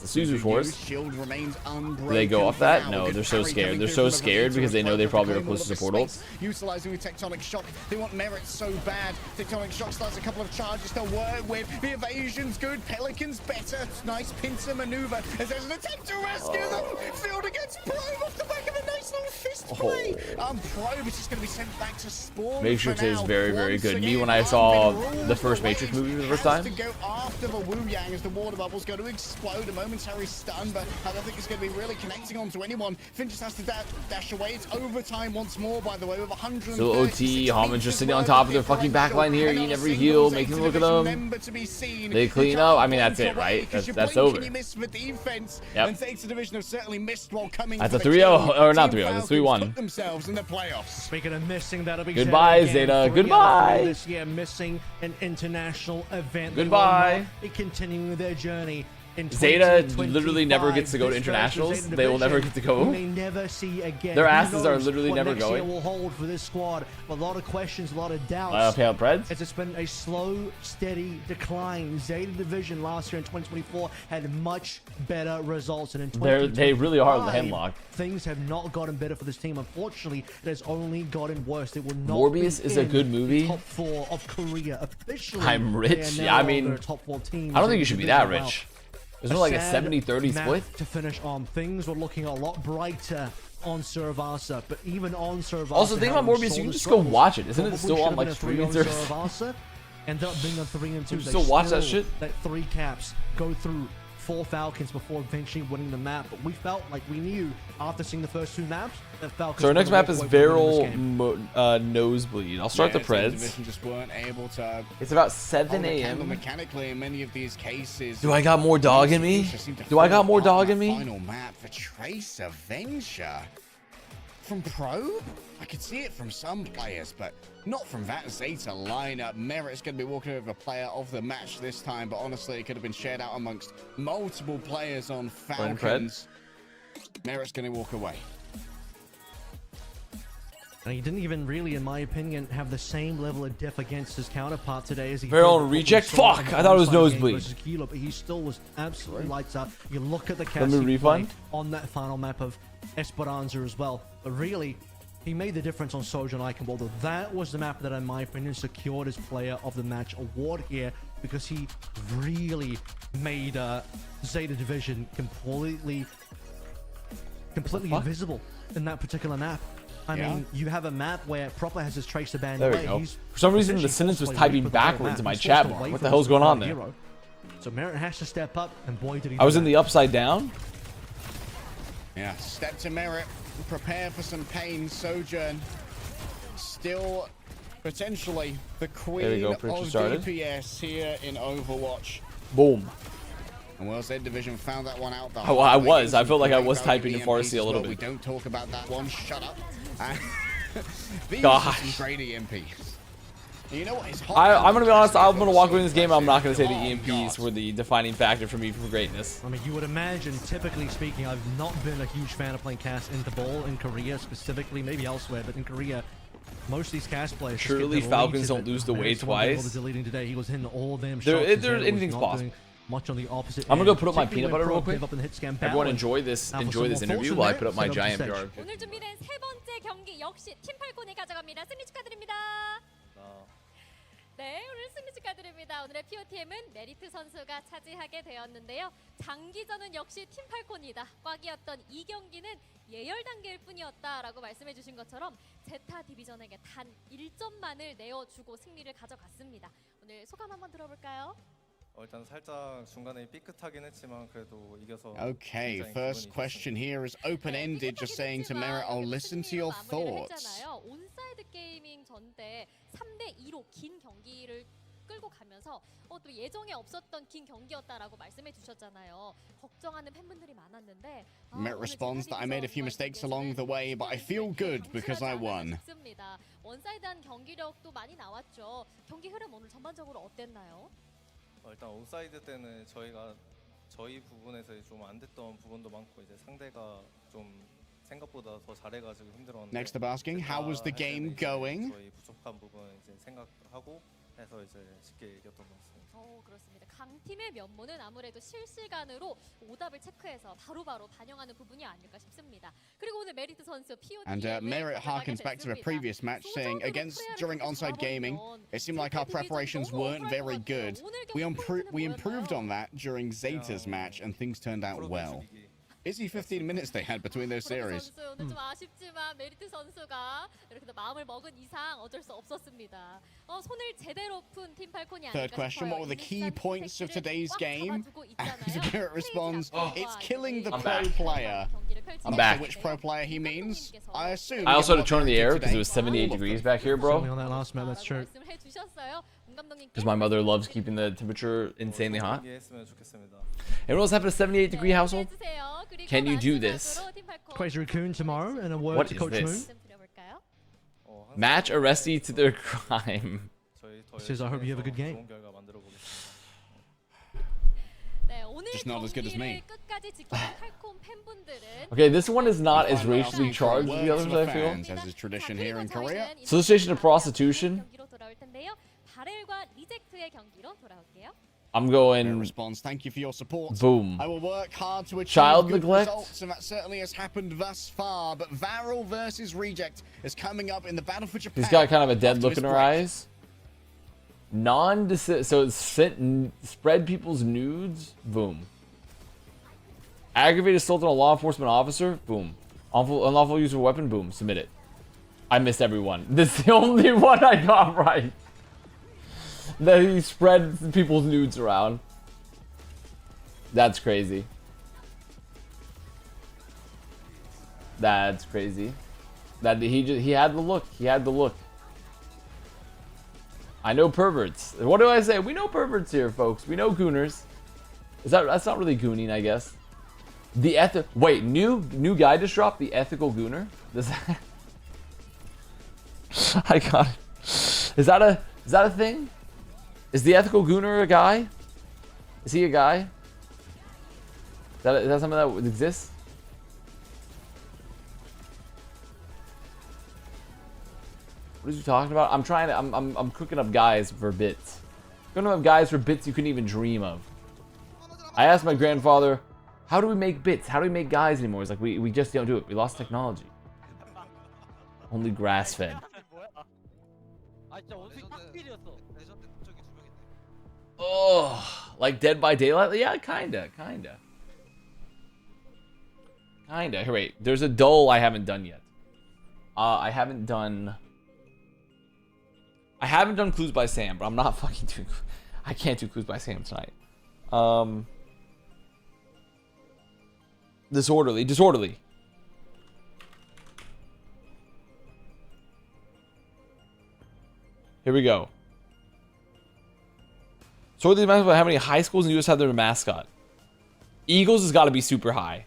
The Suzu Force. Shield remains unbroken. Do they go off that? No, they're so scared. They're so scared because they know they probably are close to support ult. Utilizing with Tectonic Shock. They want Merit so bad. Tectonic Shock starts a couple of charges to work with. The evasion's good. Pelican's better. Nice pincer maneuver as there's an attempt to rescue them. Fielder gets Probe off the back of a nice little fist play. Probe is just going to be sent back to spawn. Matrix is very, very good. Me, when I saw the first Matrix movie for the first time. To go after the Wu Yang as the water bubble's going to explode. Momentary stun, but I don't think it's going to be really connecting onto anyone. Finn just has to dash away. It's overtime once more, by the way, with 100. So OT, Hammond just sitting on top of their fucking backline here, eating every heal, making them look at them. They clean up. I mean, that's it, right? That's over. Yep. That's a 3-0, or not 3-0, that's 3-1. Speaking of missing, that'll be goodbye, Zeta. Goodbye. This year missing an international event. Goodbye. Continuing their journey. Zeta literally never gets to go to internationals. They will never get to go. May never see again. Their asses are literally never going. Will hold for this squad. A lot of questions, a lot of doubts. As it's been a slow, steady decline. Zeta Division last year in 2024 had much better results, and in 2025, they really are the hemlock. Things have not gotten better for this team. Unfortunately, it has only gotten worse. It will not. Morbius is a good movie. Top 4 of Korea officially. I'm rich. Yeah, I mean, top 4 teams. I don't think you should be that rich. There's no like a 70-30 split. To finish on, things were looking a lot brighter on Servasa, but even on Servasa. Also, the thing about Morbius, you can just go watch it. Isn't it still on like streaming service? Ended up being a 3-2. You still watch that shit? That 3 caps go through for Falcons before eventually winning the map. But we felt like we knew after seeing the first 2 maps that Falcons. So our next map is Viral Nosebleed. I'll start the Preds. Just weren't able to. It's about 7 a.m. Mechanically, in many of these cases. Do I got more dog in me? Do I got more dog in me? Final map for Trace Avenger from Pro. I could see it from some players, but not from that ZETA lineup. Merit's going to be walking over player of the match this time, but honestly, it could have been shared out amongst multiple players on Falcons. Merit's going to walk away. And he didn't even really, in my opinion, have the same level of diff against his counterpart today as he Barrel and reject. Fuck! I thought it was Nosebleed. Kilo, but he still was absolutely lights out. You look at the Let me refund on that final map of Esperanza as well. But really, he made the difference on Soldier and Icon Boulder. That was the map that, in my opinion, secured his Player of the Match award here, because he really made ZETA Division completely invisible in that particular map. I mean, you have a map where Proper has his Tracer band. There we go. For some reason, the sentence was typing backwards in my chat bar. What the hell's going on there? So Merit has to step up, and boy, did he. I was in the upside down. Yeah, step to Merit. Prepare for some pain. Sojourn still potentially the queen of DPS here in Overwatch. Boom. And well, ZETA Division found that one out. Oh, I was. I felt like I was typing in Farsi a little bit. We don't talk about that one. Shut up. These Gosh. are some great EMPs. You know what? It's hot. I'm gonna be honest. I'm gonna walk away in this game. I'm not gonna say the EMPs were the defining factor for me for greatness. I mean, you would imagine, typically speaking, I've not been a huge fan of playing cast into ball in Korea specifically, maybe elsewhere, but in Korea, most of these cast players. Surely Falcons don't lose the way twice. Deleting today, he was hitting all them. Anything's possible. Much on the opposite. I'm gonna go put up my peanut butter real quick. Everyone Everyone enjoy this interview while I put up my giant jar. 오늘 준비된 세 번째 경기 역시 팀 팔콘이 가져갑니다. 승리 축하드립니다. 네, 오늘 승리 축하드립니다. 오늘의 POTM은 메리트 선수가 차지하게 되었는데요. 장기전은 역시 팀 팔콘이다. 꽉이었던 이 경기는 예열 단계일 뿐이었다라고 말씀해 주신 것처럼 제타 디비전에게 단 1점만을 내어주고 승리를 가져갔습니다. 오늘 소감 한번 들어볼까요? 일단 살짝 중간에 삐끗하긴 했지만 그래도 이겨서. Okay, first question here is open-ended, just saying to Merit, I'll listen to your thoughts. 온사이드 게이밍 전대 3대2로 긴 경기를 끌고 가면서 또 예정에 없었던 긴 경기였다라고 말씀해 주셨잖아요. 걱정하는 팬분들이 많았는데 Merit responds that I made a few mistakes along the way, but I feel good because I won. 원사이드한 경기력도 많이 나왔죠. 경기 흐름 오늘 전반적으로 어땠나요? 일단 온사이드 때는 저희 부분에서 좀 안 됐던 부분도 많고 이제 상대가 좀 생각보다 더 잘해가지고 힘들었는데. Next up asking, how was the game going? 저희 부족한 부분 이제 생각하고 해서 이제 쉽게 이겼던 것 같습니다. 그렇습니다. 강팀의 면모는 아무래도 실시간으로 오답을 체크해서 바로바로 반영하는 부분이 아닐까 싶습니다. 그리고 오늘 메리트 선수 POT And Merit harkens back to a previous match, saying during onside gaming, it seemed like our preparations weren't very good. We improved on that during ZETA's match, and things turned out well. Busy 15 minutes they had between those series. 오늘 좀 아쉽지만 메리트 선수가 이렇게 마음을 먹은 이상 어쩔 수 없었습니다. 손을 제대로 푼 팀 팔콘이 아닐까 싶어요. Third question, what were the key points of today's game? And Merit responds, it's killing the pro player. I'm back. Which pro player he means? I assume. I also had to turn on the air because it was 78 degrees back here, bro. On that last map, that's true. Because my mother loves keeping the temperature insanely hot. Everyone else have a 78-degree household? Can you do this? Crazy Raccoon tomorrow, and a word What to is Coach this? Moon. Match arrestee to their crime. Says, I hope you have a good game. Just not as good as me. Okay, this one is not as racially charged as the others, I feel. As is tradition here in Korea. Solicitation of prostitution. I'm going. Response. Thank you for your support. Boom. I will work hard to achieve Child good neglect. results, and that certainly has happened thus far. But Viral versus Reject is coming up in the battle for Japan. He's got kind of a dead look in her eyes. So it's spread people's nudes. Boom. Aggravated assault on a law enforcement officer. Boom. Unlawful use of a weapon. Boom. Submit it. I missed everyone. This is the only one I got right. That he spread people's nudes around. That's crazy. That's crazy. That he had the look. He had the look. I know perverts. What do I say? We know perverts here, folks. We know gooners. That's not really gooning, I guess. Wait, new guy just dropped, the ethical gooner. I got it. Is that a thing? Is the ethical gooner a guy? Is he a guy? Is that something that exists? What are you talking about? I'm cooking up guys for bits. Cooking up guys for bits you couldn't even dream of. I asked my grandfather, how do we make bits? How do we make guys anymore? He's like, we just don't do it. We lost technology. Only grass-fed. Oh, like Dead by Daylight? Yeah, kinda. Here, wait. There's a duel I haven't done yet. I haven't done Clues by Sam, but I'm not fucking doing. I can't do Clues by Sam tonight. Disorderly. Here we go. So the mascot, how many high schools in the US have their mascot? Eagles has got to be super high.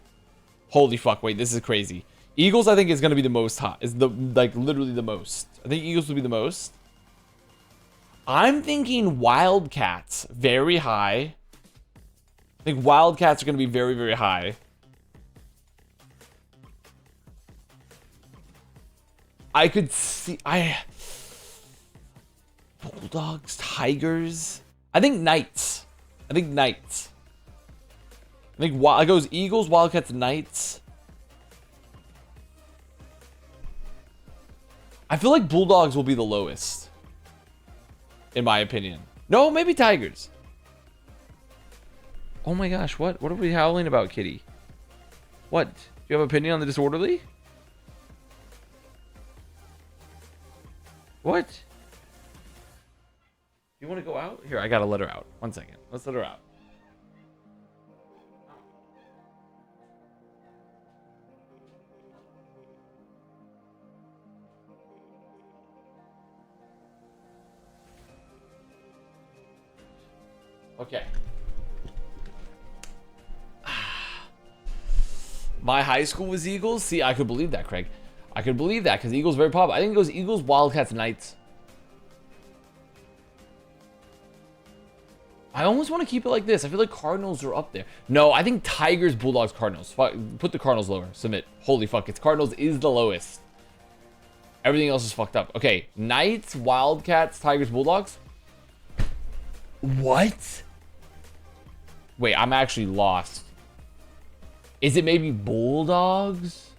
Holy fuck! Wait, this is crazy. Eagles, I think, is gonna be the most hot. Is literally the most. I think Eagles will be the most. I'm thinking Wildcats, very high. I think Wildcats are gonna be very, very high. I could see Bulldogs, Tigers. I think Knights. I think it goes Eagles, Wildcats, Knights. I feel like Bulldogs will be the lowest, in my opinion. No, maybe Tigers. Oh my gosh, what are we howling about, Kitty? What? Do you have an opinion on the Disorderly? What? You want to go out? Here, I gotta let her out. 1 second. Let's let her out. Okay. My high school was Eagles? See, I could believe that, Craig. I could believe that because Eagles very popular. I think it goes Eagles, Wildcats, Knights. I almost want to keep it like this. I feel like Cardinals are up there. No, I think Tigers, Bulldogs, Cardinals. Put the Cardinals lower. Submit. Holy fuck. It's Cardinals is the lowest. Everything else is fucked up. Okay. Knights, Wildcats, Tigers, Bulldogs. What? Wait, I'm actually lost. Is it maybe Bulldogs?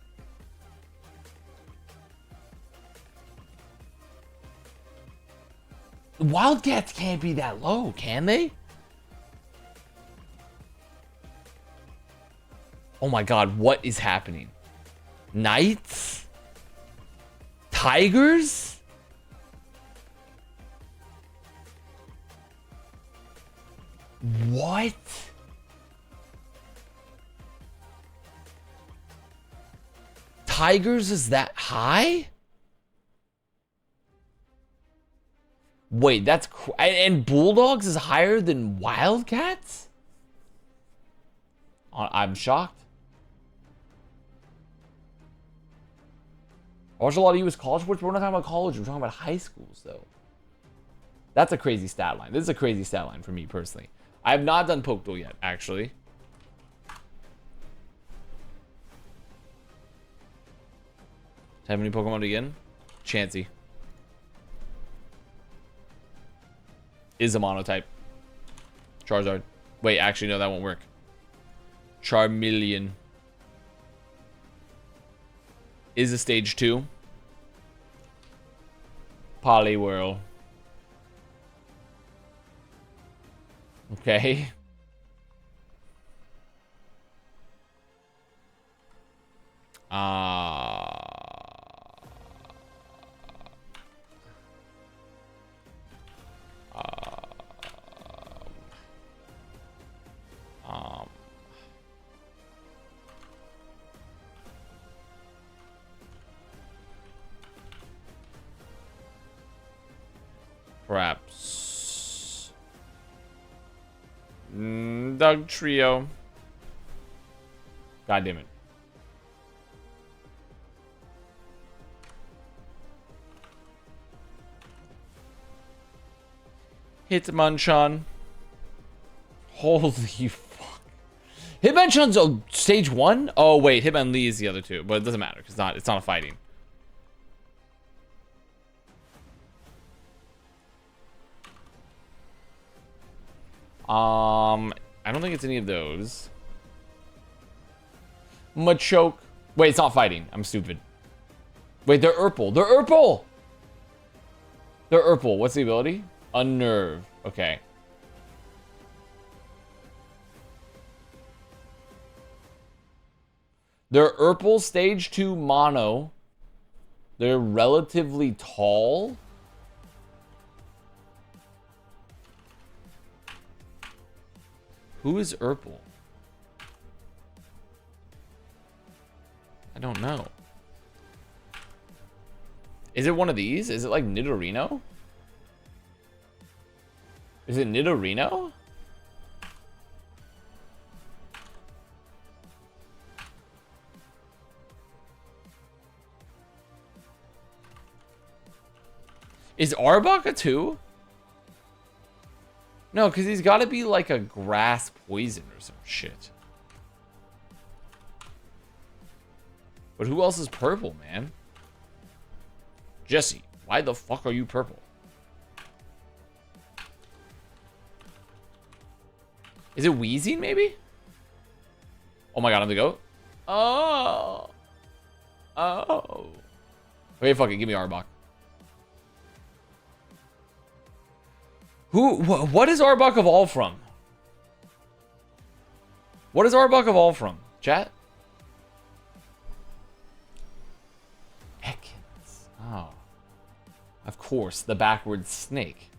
Wildcats can't be that low, can they? Oh my god, what is happening? Knights? Tigers? What? Tigers is that high? Wait, that's and Bulldogs is higher than Wildcats? I'm shocked. I watch a lot of US college sports, but we're not talking about college. We're talking about high schools, though. That's a crazy stat line. This is a crazy stat line for me personally. I have not done Poke Duel yet, actually. Have any Pokemon again? Chansey. Is a monotype. Charizard. Wait, actually, no, that won't work. Charmeleon. Is a stage 2. Poliwhirl. Okay. Perhaps. Doug Trio. God damn it. Hitmonchan. Holy fuck. Hitmonchan's stage 1? Oh wait, Hitmonlee is the other two, but it doesn't matter because it's not a fighting. I don't think it's any of those. Machoke. Wait, it's not fighting. I'm stupid. Wait, they're Urple. They're Urple! They're Urple. What's the ability? Unnerve. Okay. They're Urple stage 2 mono. They're relatively tall. Who is Urple? I don't know. Is it one of these? Is it like Nidorino? Is it Nidorino? Is Arbok a 2? No, because he's got to be like a grass poison or some shit. But who else is purple, man? Jesse, why the fuck are you purple? Is it Wheezing, maybe? Oh my god, I'm the goat? Oh. Oh. Okay, fuck it. Give me Arbok. What does Arbok evolve from? What does Arbok evolve from? Chat? Ekans. Oh. Of course, the backwards snake.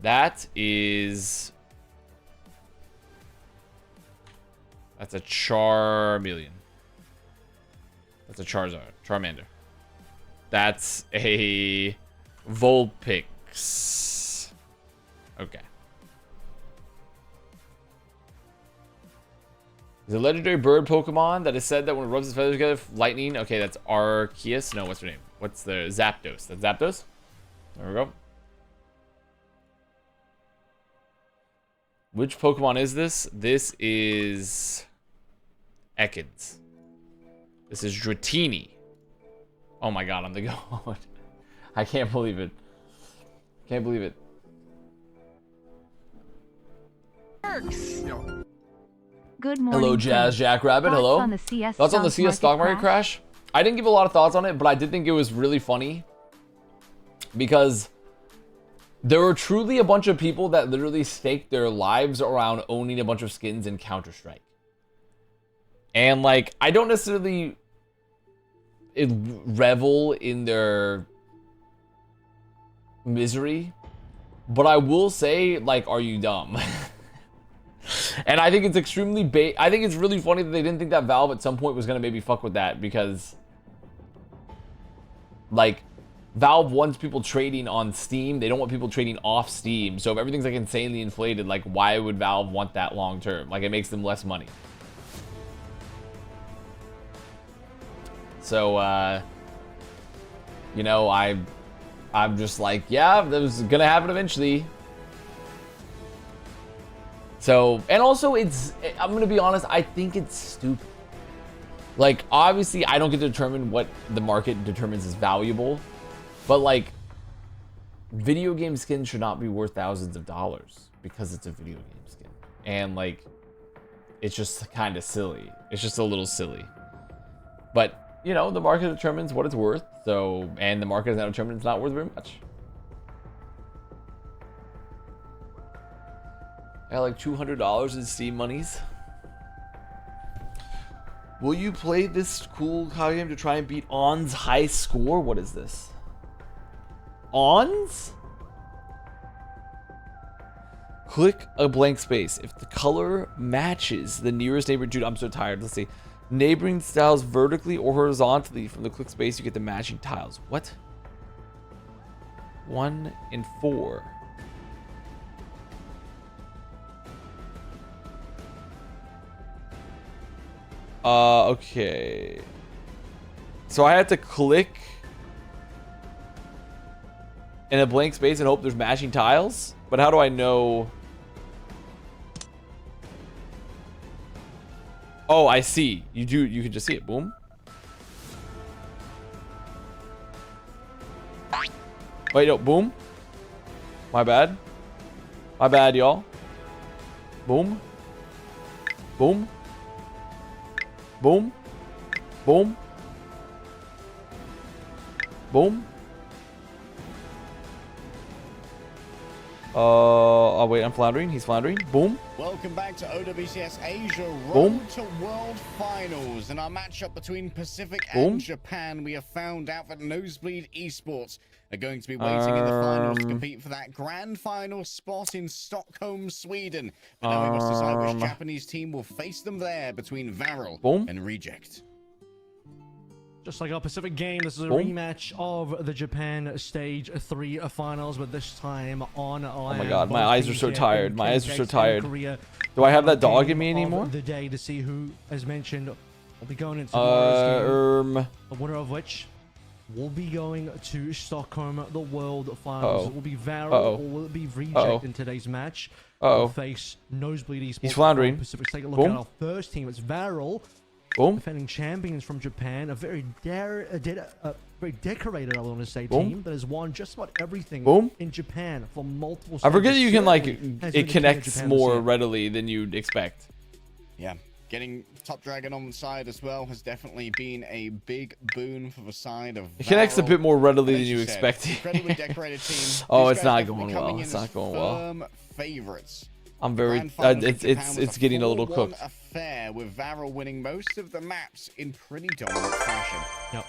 That is... That's a Charmeleon. That's a Charizard. Charmander. That's a Vulpix. Okay. Is a legendary bird Pokemon that is said that when it rubs its feathers together, lightning. Okay, that's Arceus. No, what's her name? What's the Zapdos? That's Zapdos? There we go. Which Pokemon is this? This is Ekans. This is Dratini. Oh my god, I'm the goat. I can't believe it. Can't believe it. Good morning. Hello, Jazz Jackrabbit. Hello. Thoughts on the CS stock market crash? I didn't give a lot of thoughts on it, but I did think it was really funny because there were truly a bunch of people that literally staked their lives around owning a bunch of skins in Counter-Strike. And like, I don't necessarily revel in their misery, but I will say, like, are you dumb? And I think it's extremely I think it's really funny that they didn't think that Valve at some point was gonna maybe fuck with that, because like Valve wants people trading on Steam. They don't want people trading off Steam. So if everything's like insanely inflated, like why would Valve want that long term? Like it makes them less money. So you know, I'm just like, yeah, that was gonna happen eventually. So, and also I'm gonna be honest, I think it's stupid. Like, obviously I don't get to determine what the market determines as valuable, but like, video game skins should not be worth thousands of dollars because it's a video game skin. And like, it's just kind of silly. It's just a little silly. But, you know, the market determines what it's worth. So, and the market has now determined it's not worth very much. I got like $200 in Steam monies. Will you play this cool card game to try and beat On's high score? What is this? On's? Click a blank space. If the color matches the nearest neighbor, dude, I'm so tired. Let's see. Neighboring styles vertically or horizontally. From the click space, you get the matching tiles. What? 1 and 4. Okay. So I have to click in a blank space and hope there's matching tiles? But how do I know? Oh, I see. You can just see it. Boom. Wait, no, boom. My bad. My bad, y'all. Boom. Boom. Boom. Boom. Boom. Oh wait, I'm floundering. He's floundering. Boom. Welcome back to OWCS Asia Road Boom. to World Finals. In our matchup between Pacific Boom. and Japan, we have found out that Nosebleed Esports are going to be waiting in the finals to compete for that grand final spot in Stockholm, Sweden. But now we must decide which Japanese team will face them there between Varel Boom. and Reject. Just like our Pacific game, this is a rematch of the Japan Stage 3 finals, but this time on Oh my god, my eyes are so tired. My eyes are so tired. Do I have that dog in me anymore? The day to see who, as mentioned, will be going into tomorrow's game. The winner of which will be going to Stockholm, the World Finals. It will be Varel or will it be Reject in today's match? We'll face Nosebleed Esports. He's floundering. Pacific. Take a look at our first team. It's Varel. Boom. Defending champions from Japan, a very very decorated, I want to say, team that has won just about everything in Japan for multiple. I forget that you can like it connects more readily than you'd expect. Yeah, getting Top Dragon on the side as well has definitely been a big boon for the side of. It connects a bit more readily than you said, expected. Incredibly decorated team. Oh, it's not going well. It's not going well. Favorites. I'm very. It's getting a little cooked. Affair with Varel winning most of the maps in pretty dominant fashion. Yep.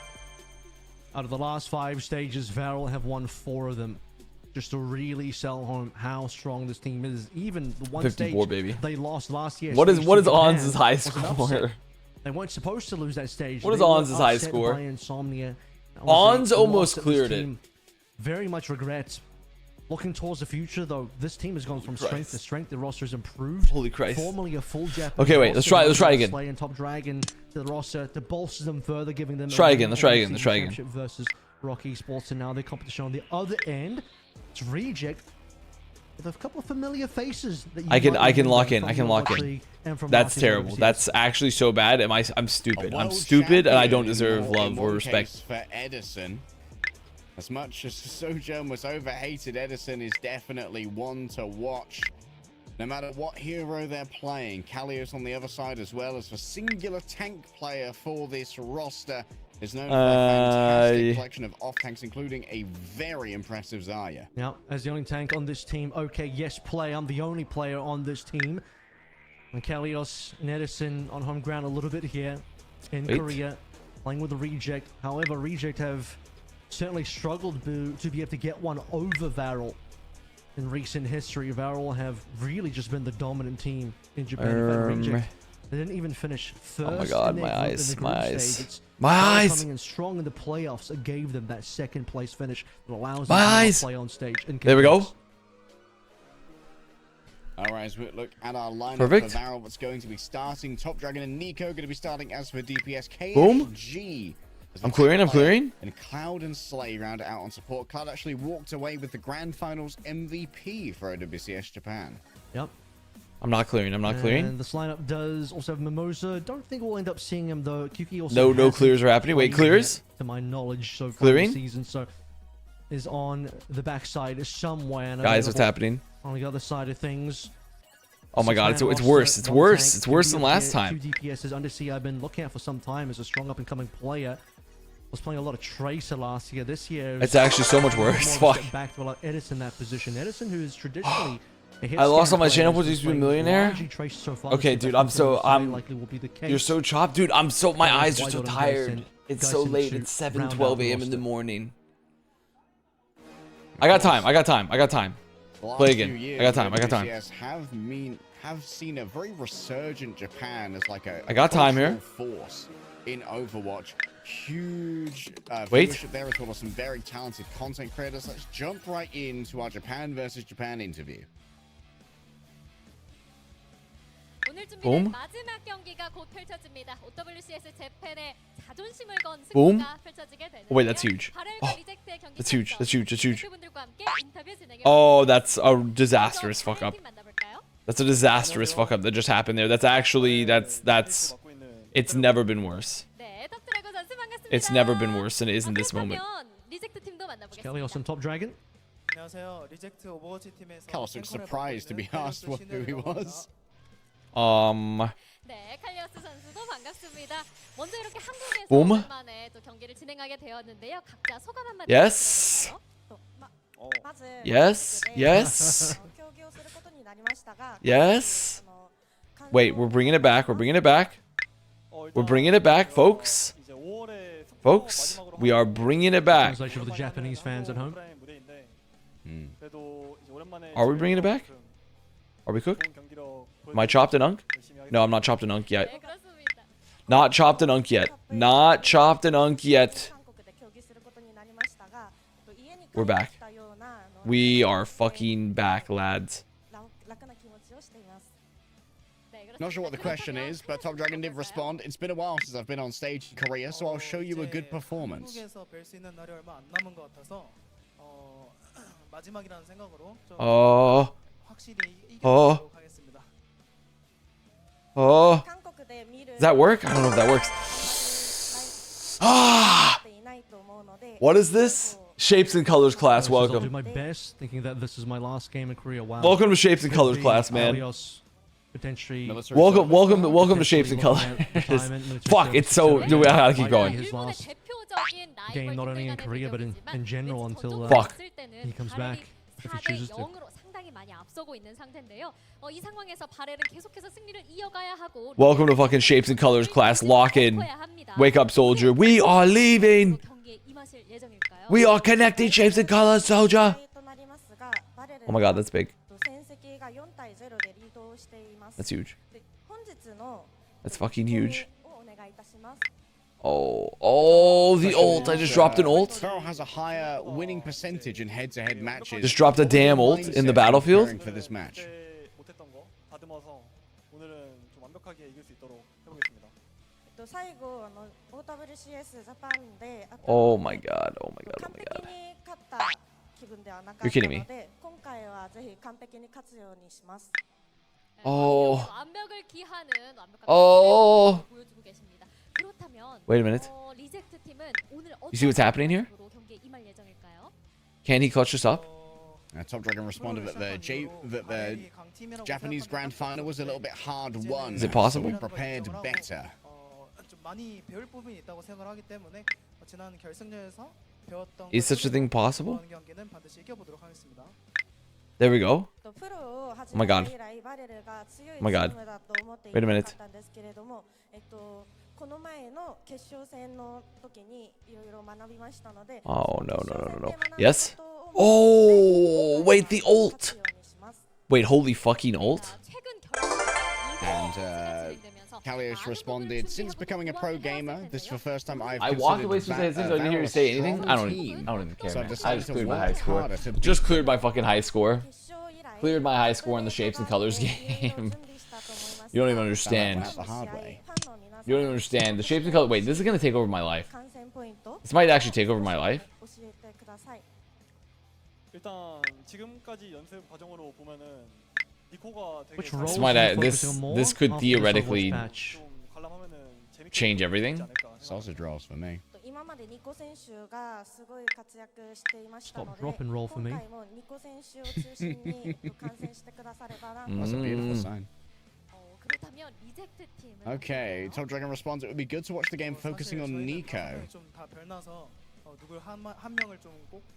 Out of the last 5 stages, Varel have won 4 of them. Just to really sell home how strong this team is. Even the one 54, stage baby. They lost last year. What is Ons' high score? They weren't supposed to lose that stage. What is Ons' high score? Insomnia. Ons almost cleared it. Very much regrets. Looking towards the future, though, this team has gone from strength to strength. The roster has improved. Holy Christ! Formerly a full Japanese. Okay, wait. Let's try again. And Top Dragon to the roster to bolster them further, giving them. Let's try again. Versus Rock Esports, and now the competition on the other end. It's Reject with a couple of familiar faces that you I can lock in. That's terrible. That's actually so bad. I'm stupid. I'm stupid, and I don't deserve love or respect. For Edison. As much as Sojourn was overhated, Edison is definitely one to watch. No matter what hero they're playing, Kalios on the other side as well as the singular tank player for this roster is known for a fantastic collection of off-tanks, including a very impressive Zarya. Now, as the only tank on this team, okay, yes, play. I'm the only player on this team. And Kalios and Edison on home ground a little bit here in Korea, playing with the Reject. However, Reject have certainly struggled to be able to get one over Varel in recent history. Varel have really just been the dominant team in Japan. Reject, they didn't even finish first. Oh my god, my eyes. Coming in strong in the playoffs, it gave them that second place finish that allows them to play on stage. There we go. Alright, as we look at our lineup for Varel, what's going to be starting. Top Dragon and Nico going to be starting as for DPS. KSG. I'm clearing. And Cloud and Slay round it out on support. Cloud actually walked away with the Grand Finals MVP for OWCS Japan. Yep. I'm not clearing. And this lineup does also have Mimosa. Don't think we'll end up seeing him though. QQ also no clears are happening. Wait, clears? To my knowledge, so far this season, so is on the backside somewhere. Guys, what's happening? On the other side of things. Oh my god, it's worse. It's worse. It's worse than last time. 2 DPSs. Undersea I've been looking at for some time as a strong up and coming player. Was playing a lot of Tracer last year. This year, it's actually so much worse. Fuck. Back to Edison that position. Edison, who is traditionally I lost all my channel points to be a millionaire. Okay, dude, you're so chopped, dude. My eyes are so tired. It's so late. It's 7:12 a.m. in the morning. I got time. Play again. I got time. Have seen a very resurgent Japan as like a I got time here. Force. in Overwatch. Huge Wait. viewership there as well as some very talented content creators. Let's jump right into our Japan versus Japan interview. 오늘 Boom. 준비된 마지막 경기가 곧 펼쳐집니다. OWCS 재팬의 자존심을 건 Boom. 승부가 펼쳐지게 되는데요. Oh, wait, that's huge. 바렐과 Oh, 리젝트의 경기 that's huge. That's huge. That's huge. 분들과 함께 인터뷰 진행해 Oh, that's a disastrous fuck up. 팀 만나볼까요? That's a disastrous fuck up that just happened there. That's actually that's it's never been worse. 네, 탑드래곤 선수 반갑습니다. It's never been worse than it is in this moment. 그렇다면 리젝트 팀도 만나보겠습니다. Kalios on top dragon. 안녕하세요. 리젝트 오버워치 팀에서 Kalos looks surprised to be asked who he was. 네, 칼리오스 선수도 반갑습니다. 먼저 이렇게 한국에서 봄? 오랜만에 또 경기를 진행하게 되었는데요. 각자 소감 한마디 Yes. 들어볼까요? Yes. Yes. Yes. Wait, we're bringing it back. We're bringing it back. We're bringing it back, folks. Folks, we are bringing it back. Translation for the Japanese fans at home. Are we bringing it back? Are we cooked? Am I chopped and unk? No, I'm not chopped and unk yet. 네, 그렇습니다. Not chopped and unk yet. Not chopped and unk yet. We're back. We are fucking back, lads. Not sure what the question is, but Top Dragon did respond. It's been a while since I've been on stage in Korea, so I'll show you a good performance. 한국에서 뵐 수 있는 날이 얼마 안 남은 것 같아서 마지막이라는 생각으로 좀 확실히 이겨보도록 하겠습니다. Does that work? I don't know if that works. What is this? Shapes and Colors class, I'll do welcome. my best, thinking that this is my last game in Korea. Wow. Welcome to Shapes and Colors Could be class, man. Kalios potentially. Welcome to Shapes and Colors. Fuck, it's so. Dude, I gotta keep going. His last game, not only in Korea but in general, until Fuck. he comes back if he chooses to. 상당히 많이 앞서고 있는 상태인데요. 이 상황에서 바렐은 계속해서 승리를 이어가야 하고 Welcome to fucking Shapes and Colors class. Lock in. Wake up, soldier. We are leaving. 경기에 임하실 예정일까요? We are connecting, Shapes and Colors, soldier. Oh my god, that's big. That's huge. That's fucking huge. Oh, the ult. I just dropped an ult. Pharaoh has a higher winning percentage in head-to-head matches. Just dropped a damn ult in the battlefield. Preparing for this match. Oh my god. Oh my god. Oh my god. You're kidding me. Oh. 완벽을 기하는 완벽한 Oh. 보여주고 계십니다. 그렇다면 Wait a minute. 리젝트 팀은 오늘 You see what's happening here? 경기에 임할 예정일까요? Can he clutch us up? Top Dragon responded that the Japanese Grand Final was a little bit hard won. Is it possible? So we prepared better. 좀 많이 배울 부분이 있다고 생각을 하기 때문에 지난 결승전에서 배웠던 Is such a thing possible? 경기는 반드시 이겨보도록 하겠습니다. There we go. Oh my god. Oh my god. Wait a minute. Oh no. Yes? Oh, wait, the ult. Wait, holy fucking ult? And Kalios responded, since becoming a pro gamer, this is the first time I've I walked away from saying things. I didn't hear you say anything. I don't even care, So I've man. I decided just to cleared my work high score. harder to Just cleared my fucking high score. Cleared my high score in the Shapes and Colors game. You don't even understand. the hard way. You don't even understand. The Shapes and Colors. Wait, this is gonna take over my life. This might actually take over my life. Which roles This are might you this focusing on more this could after this Overwatch theoretically patch? change everything. Sausage rolls for me. Stop, drop, and roll for me. That's a beautiful sign. 그렇다면 리젝트 팀은 Okay, Top Dragon responds, it would be good to watch the game focusing on Nico. 좀다 별나서 누굴 한 명을 좀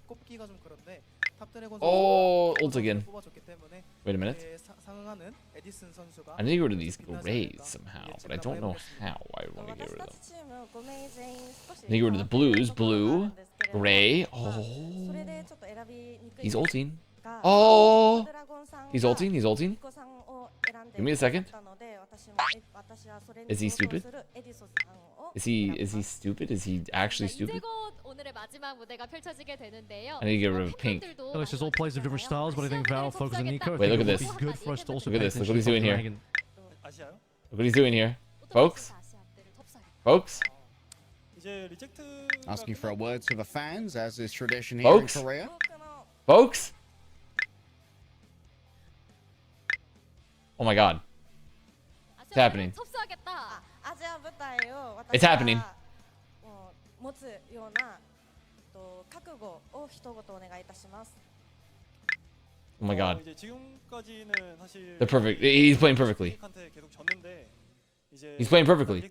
꼽기가 좀 그런데 탑드래곤 Oh, ult again. 뽑아줬기 때문에 Wait a minute. 상응하는 에디슨 선수가 I need to get rid of these grays somehow, but I don't know how I want to get rid of them. I need to get rid of the blues. Blue, gray. Oh, he's ulting. Oh, he's ulting. He's ulting. Give me a second. Is he stupid? Is he stupid? Is he actually stupid? 오늘의 마지막 무대가 펼쳐지게 되는데요. I need to get rid of pink. This is all plays of different styles, but I think Val focus on Nico. Wait, look at this. Good for us to also Look at this. Look what he's doing here. Dragon. Look what he's doing here. Folks? Folks? Asking for a word to the fans, as is tradition here Folks? in Korea. Folks? Oh my god. It's happening. It's happening. Oh my god. They're perfect. He's playing perfectly. He's playing perfectly.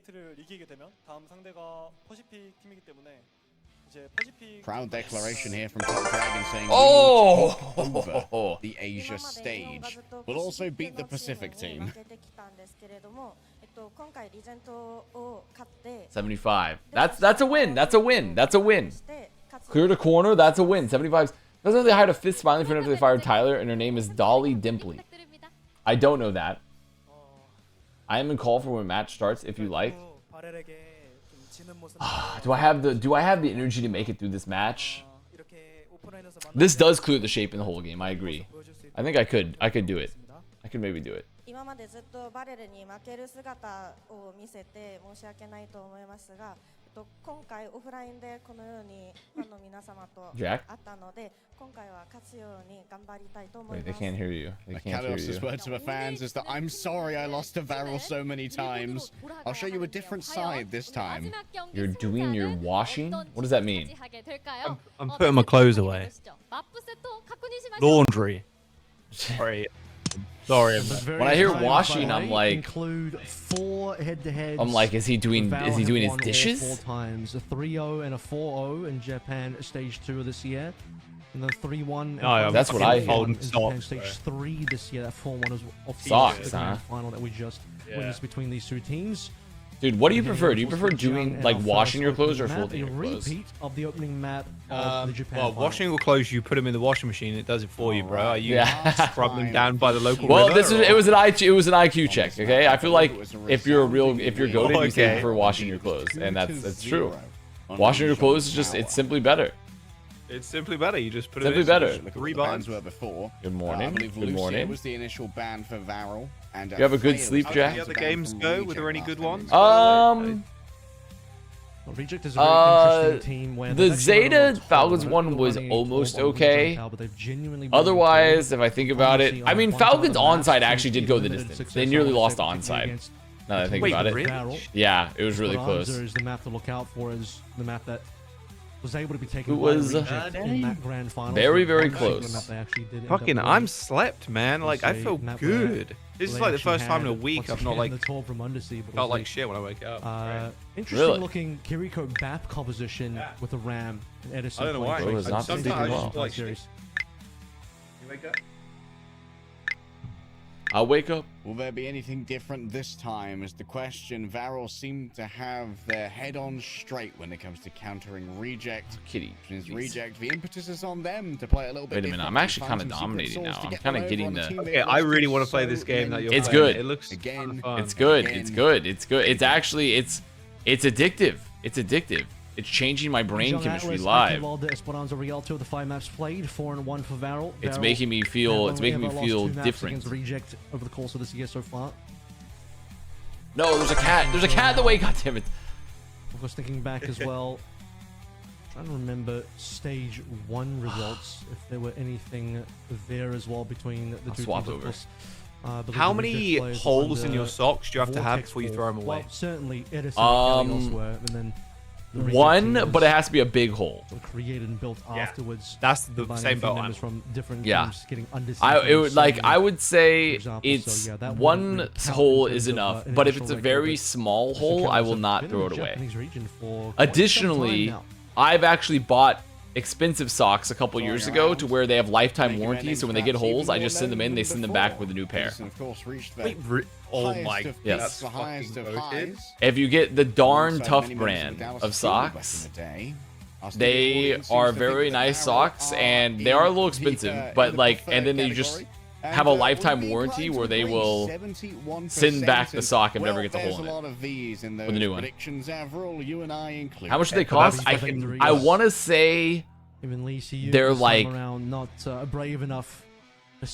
Proud declaration here from Top Dragon saying Oh! we will take over the Asia stage. We'll also beat the Pacific team. 75. That's a win. That's a win. That's a win. Clear the corner. That's a win. 75. Doesn't they hired a fifth smiling friend after they fired Tyler, and her name is Dolly Dimpley? I don't know that. I am in call for when match starts if you like. Do I have the energy to make it through this match? This does clear the shape in the whole game. I agree. I think I could do it. I could maybe do it. 今までずっとバレルに負ける姿を見せて申し訳ないと思いますが、今回オフラインでこのようにファンの皆様と会ったので、今回は勝つように頑張りたいと思います。Wait, they can't hear you. They can't hear Kalios's you. word to the fans is that I'm sorry I lost to Varel so many times. I'll show you a different side this time. You're doing your washing? What does that mean? I'm putting my clothes away. Laundry. Sorry. When I hear washing, I'm like, include 4 head-to-heads. I'm like, is he doing his dishes? 4 times, a 3-0 and a 4-0 in Japan stage 2 of this year, and then 3-1. No, that's what I hear. In Japan stage 3 this year. That 4-1 was off Socks, the grand huh? final that we just witnessed between these two teams. Dude, what do you prefer? Do you prefer doing like washing your clothes or folding your clothes? Repeat of the opening map of the Japan well, final. washing your clothes, you put them in the washing machine. It does it for you, bro. Are you Yeah. scrub them down by the local Well, river, it was an IQ check. Okay, I feel like if you're goated, you say Okay. for washing your clothes, and that's true. Washing your clothes is just it's simply better. It's simply better. You just put it Simply in. better. Look at what Three the bans buttons. were before. Good morning. I believe Good Lucia morning. was the initial ban for Varel. And You have a good sleep, How did Jack? the other games go? Were there any good ones? Well, Reject is a very interesting team where the they've actually Zeta run a lot of Falcons hard. one was Running almost all on okay. Reject, but they've genuinely been Otherwise, good. if I think about it, Honestly, I mean, on one side of Falcons the map, onside Steve actually did go the limited distance. success, They nearly I would lost say, onside. particularly against Now that I think Wait, about it. really? Barrel. Yeah, it was really Bonanza close. is the map to look out for, is the map that was able to be taken It by was, Reject in that grand final. very, very One particular close. map they actually did end up Fucking, winning. I'm slept, man. Like, I It's a feel map where good. This is they like the actually first time in a had, week once I've not again, like the tour from Undersea, but felt also, like shit when I wake up. interesting Really? looking Kiriko BAP composition with a Ram and Edison. I don't know why. Bro is not Sometimes sleeping I well. just like series. You wake up? I'll wake up. Will there be anything different this time? Is the question. Varel seem to have their head on straight when it comes to countering Reject. Kitty. Since Reject, the impetus is on them to play a little bit. Wait a minute, different I'm and actually find kinda some secret dominating sauce now. to I'm get kinda them over getting on a the- team Okay, they've I lost really to want to play so this game that many you're It's playing. good. It looks Again, kind of fun. It's good. Again. It's good. It's good. It's actually it's addictive. It's addictive. It's changing my brain Young chemistry Atlas, live. Akevalda, Esperanza Rialto, the 5 maps played, 4-1 for Varel. It's Varel making me have feel. It's only making me ever lost feel 2 maps different. against Reject over the course of this year so far. No, there's a cat. There's a cat in the way. God damn it. Of course, thinking back as well, trying to remember stage 1 results, if there were anything there as well between the two swap teams. Of over. course, I believe How the many Reject players were holes in under your socks do you have to have Vortex before you Ball. throw them away? Well, certainly Edison and Kalios were, and then the Reject One, team but it was has to be a big hole. sort of created and built afterwards. That's the by same a few boat members I'm from different Yeah. teams getting under It would like I would say for example, it's so yeah, that one wouldn't really count hole in is terms of, enough, an but if initial it's a record, very but small the hole, I Cavs will have not been throw in it the away. Japanese region for quite some time Additionally, now. I've actually bought expensive socks a couple years ago to where they have lifetime Making their warranties, names so when they get perhaps holes, even I more just send them known in, they than send them back before. with a new pair. Edison, of course, reached the Wait, oh highest my, of Yes. peaks, the highest of fucking highs. voted. If you get the darn Alongside tough many members brand Dallas of Steel back socks, in the day. Our studio they audience seems are to think very that nice Varel socks, are and they in are a little the, expensive, in but the like, and preferred then you just category. have a lifetime warranty where they will send back the sock and never get the hole in it with the new one. How much do they cost? I want to say they're like not brave enough.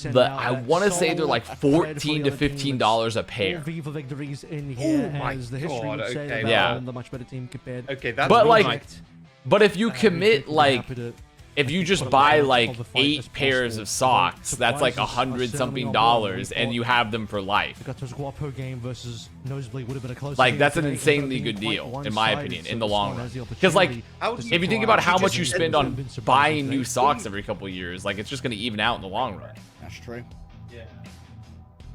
I want to say they're like $14 to $15 a pair. Viva victories in here, my as the history God, would say okay. that Yeah. the much better team compared. Okay, that's But really like, nice. but if you commit like, if you just buy like 8 pairs of socks, that's like $100-something, and you have them for life. Game versus Nosebleed would have been a close Like that's an insanely good deal, in my opinion, in the long run. Because like, if you think about how much you spend on buying new socks every couple of years, like it's just gonna even out in the long run. That's true. Yeah.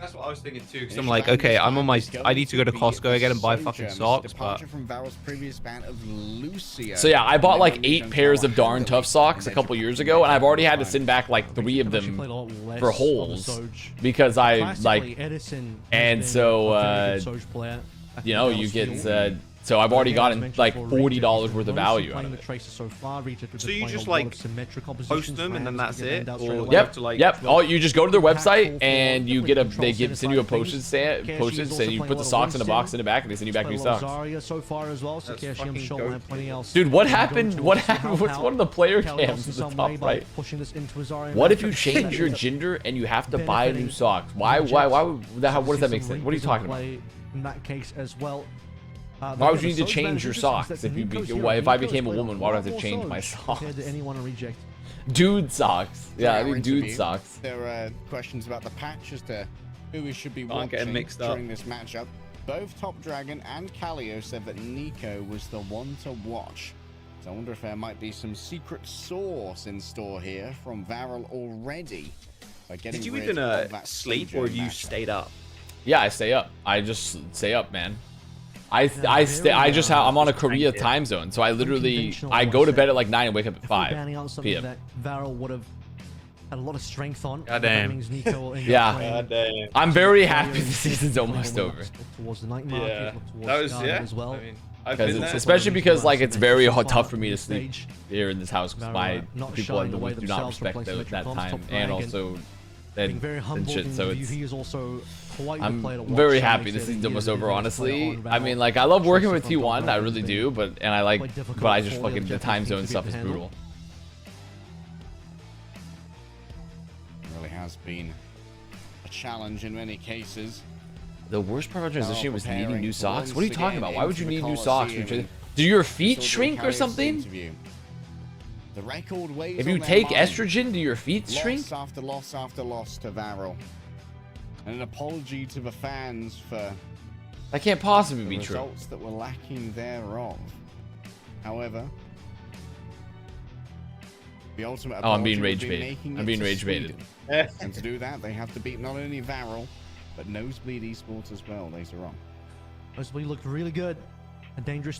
That's what I was thinking too, because I'm like, okay, I'm on my, I need to go to Costco again and buy fucking socks, but... So yeah, I bought like 8 pairs of darn tough socks a couple years ago, and I've already had to send back like 3 of them for holes because I like, and so you know, you get so I've already gotten like $40 worth of value out of it. So you just like post them and then that's it? Or Yep, to, like, yep. Oh, you just go to their website and you get send you a postage stamp, and you put the socks in a box in the back, and they send you back new socks. Dude, what happened? What happened? What's one of the player cams at the top right? What if you change your gender and you have to buy new socks? Why would that? What does that make sense? What are you talking about? In that case as well. Why would you need to change your socks if I became a woman? Why would I have to change my socks? Dude socks. Yeah, I mean dude socks. There are questions about the patch as to who we should be watching mixed up during this matchup. Both Top Dragon and Calio said that Nico was the one to watch. So I wonder if there might be some secret sauce in store here from Varel already. Did you even sleep, or have you stayed up? Yeah, I stay up. I just stay up, man. I'm on a Korea time zone, so I go to bed at like 9 and wake up at 5 p.m. Varel would have had a lot of strength on. God damn. Yeah. God damn. I'm very happy the season's almost over. Yeah. That was as well. I mean, especially because like it's very tough for me to sleep here in this house because my people in the week do not respect that time, and also and shit. So I'm very happy this season's almost over, honestly. I mean, like, I love working with T1, I really do, but I just fucking, the time zone stuff is brutal. It really has been a challenge in many cases. The worst part about transition was needing new socks? What are you talking about? Why would you need new socks? Do your feet shrink or something? The record weighs if you take estrogen, do your feet shrink? Loss after loss after loss to Varel. And an apology to the fans for that can't possibly be true. Results that were lacking thereof. However, the ultimate I'm being rage baited. I'm being rage baited. And to do that, they have to beat not only Varel, but Nosebleed Esports as well later on. Nosebleed looked really good. A dangerous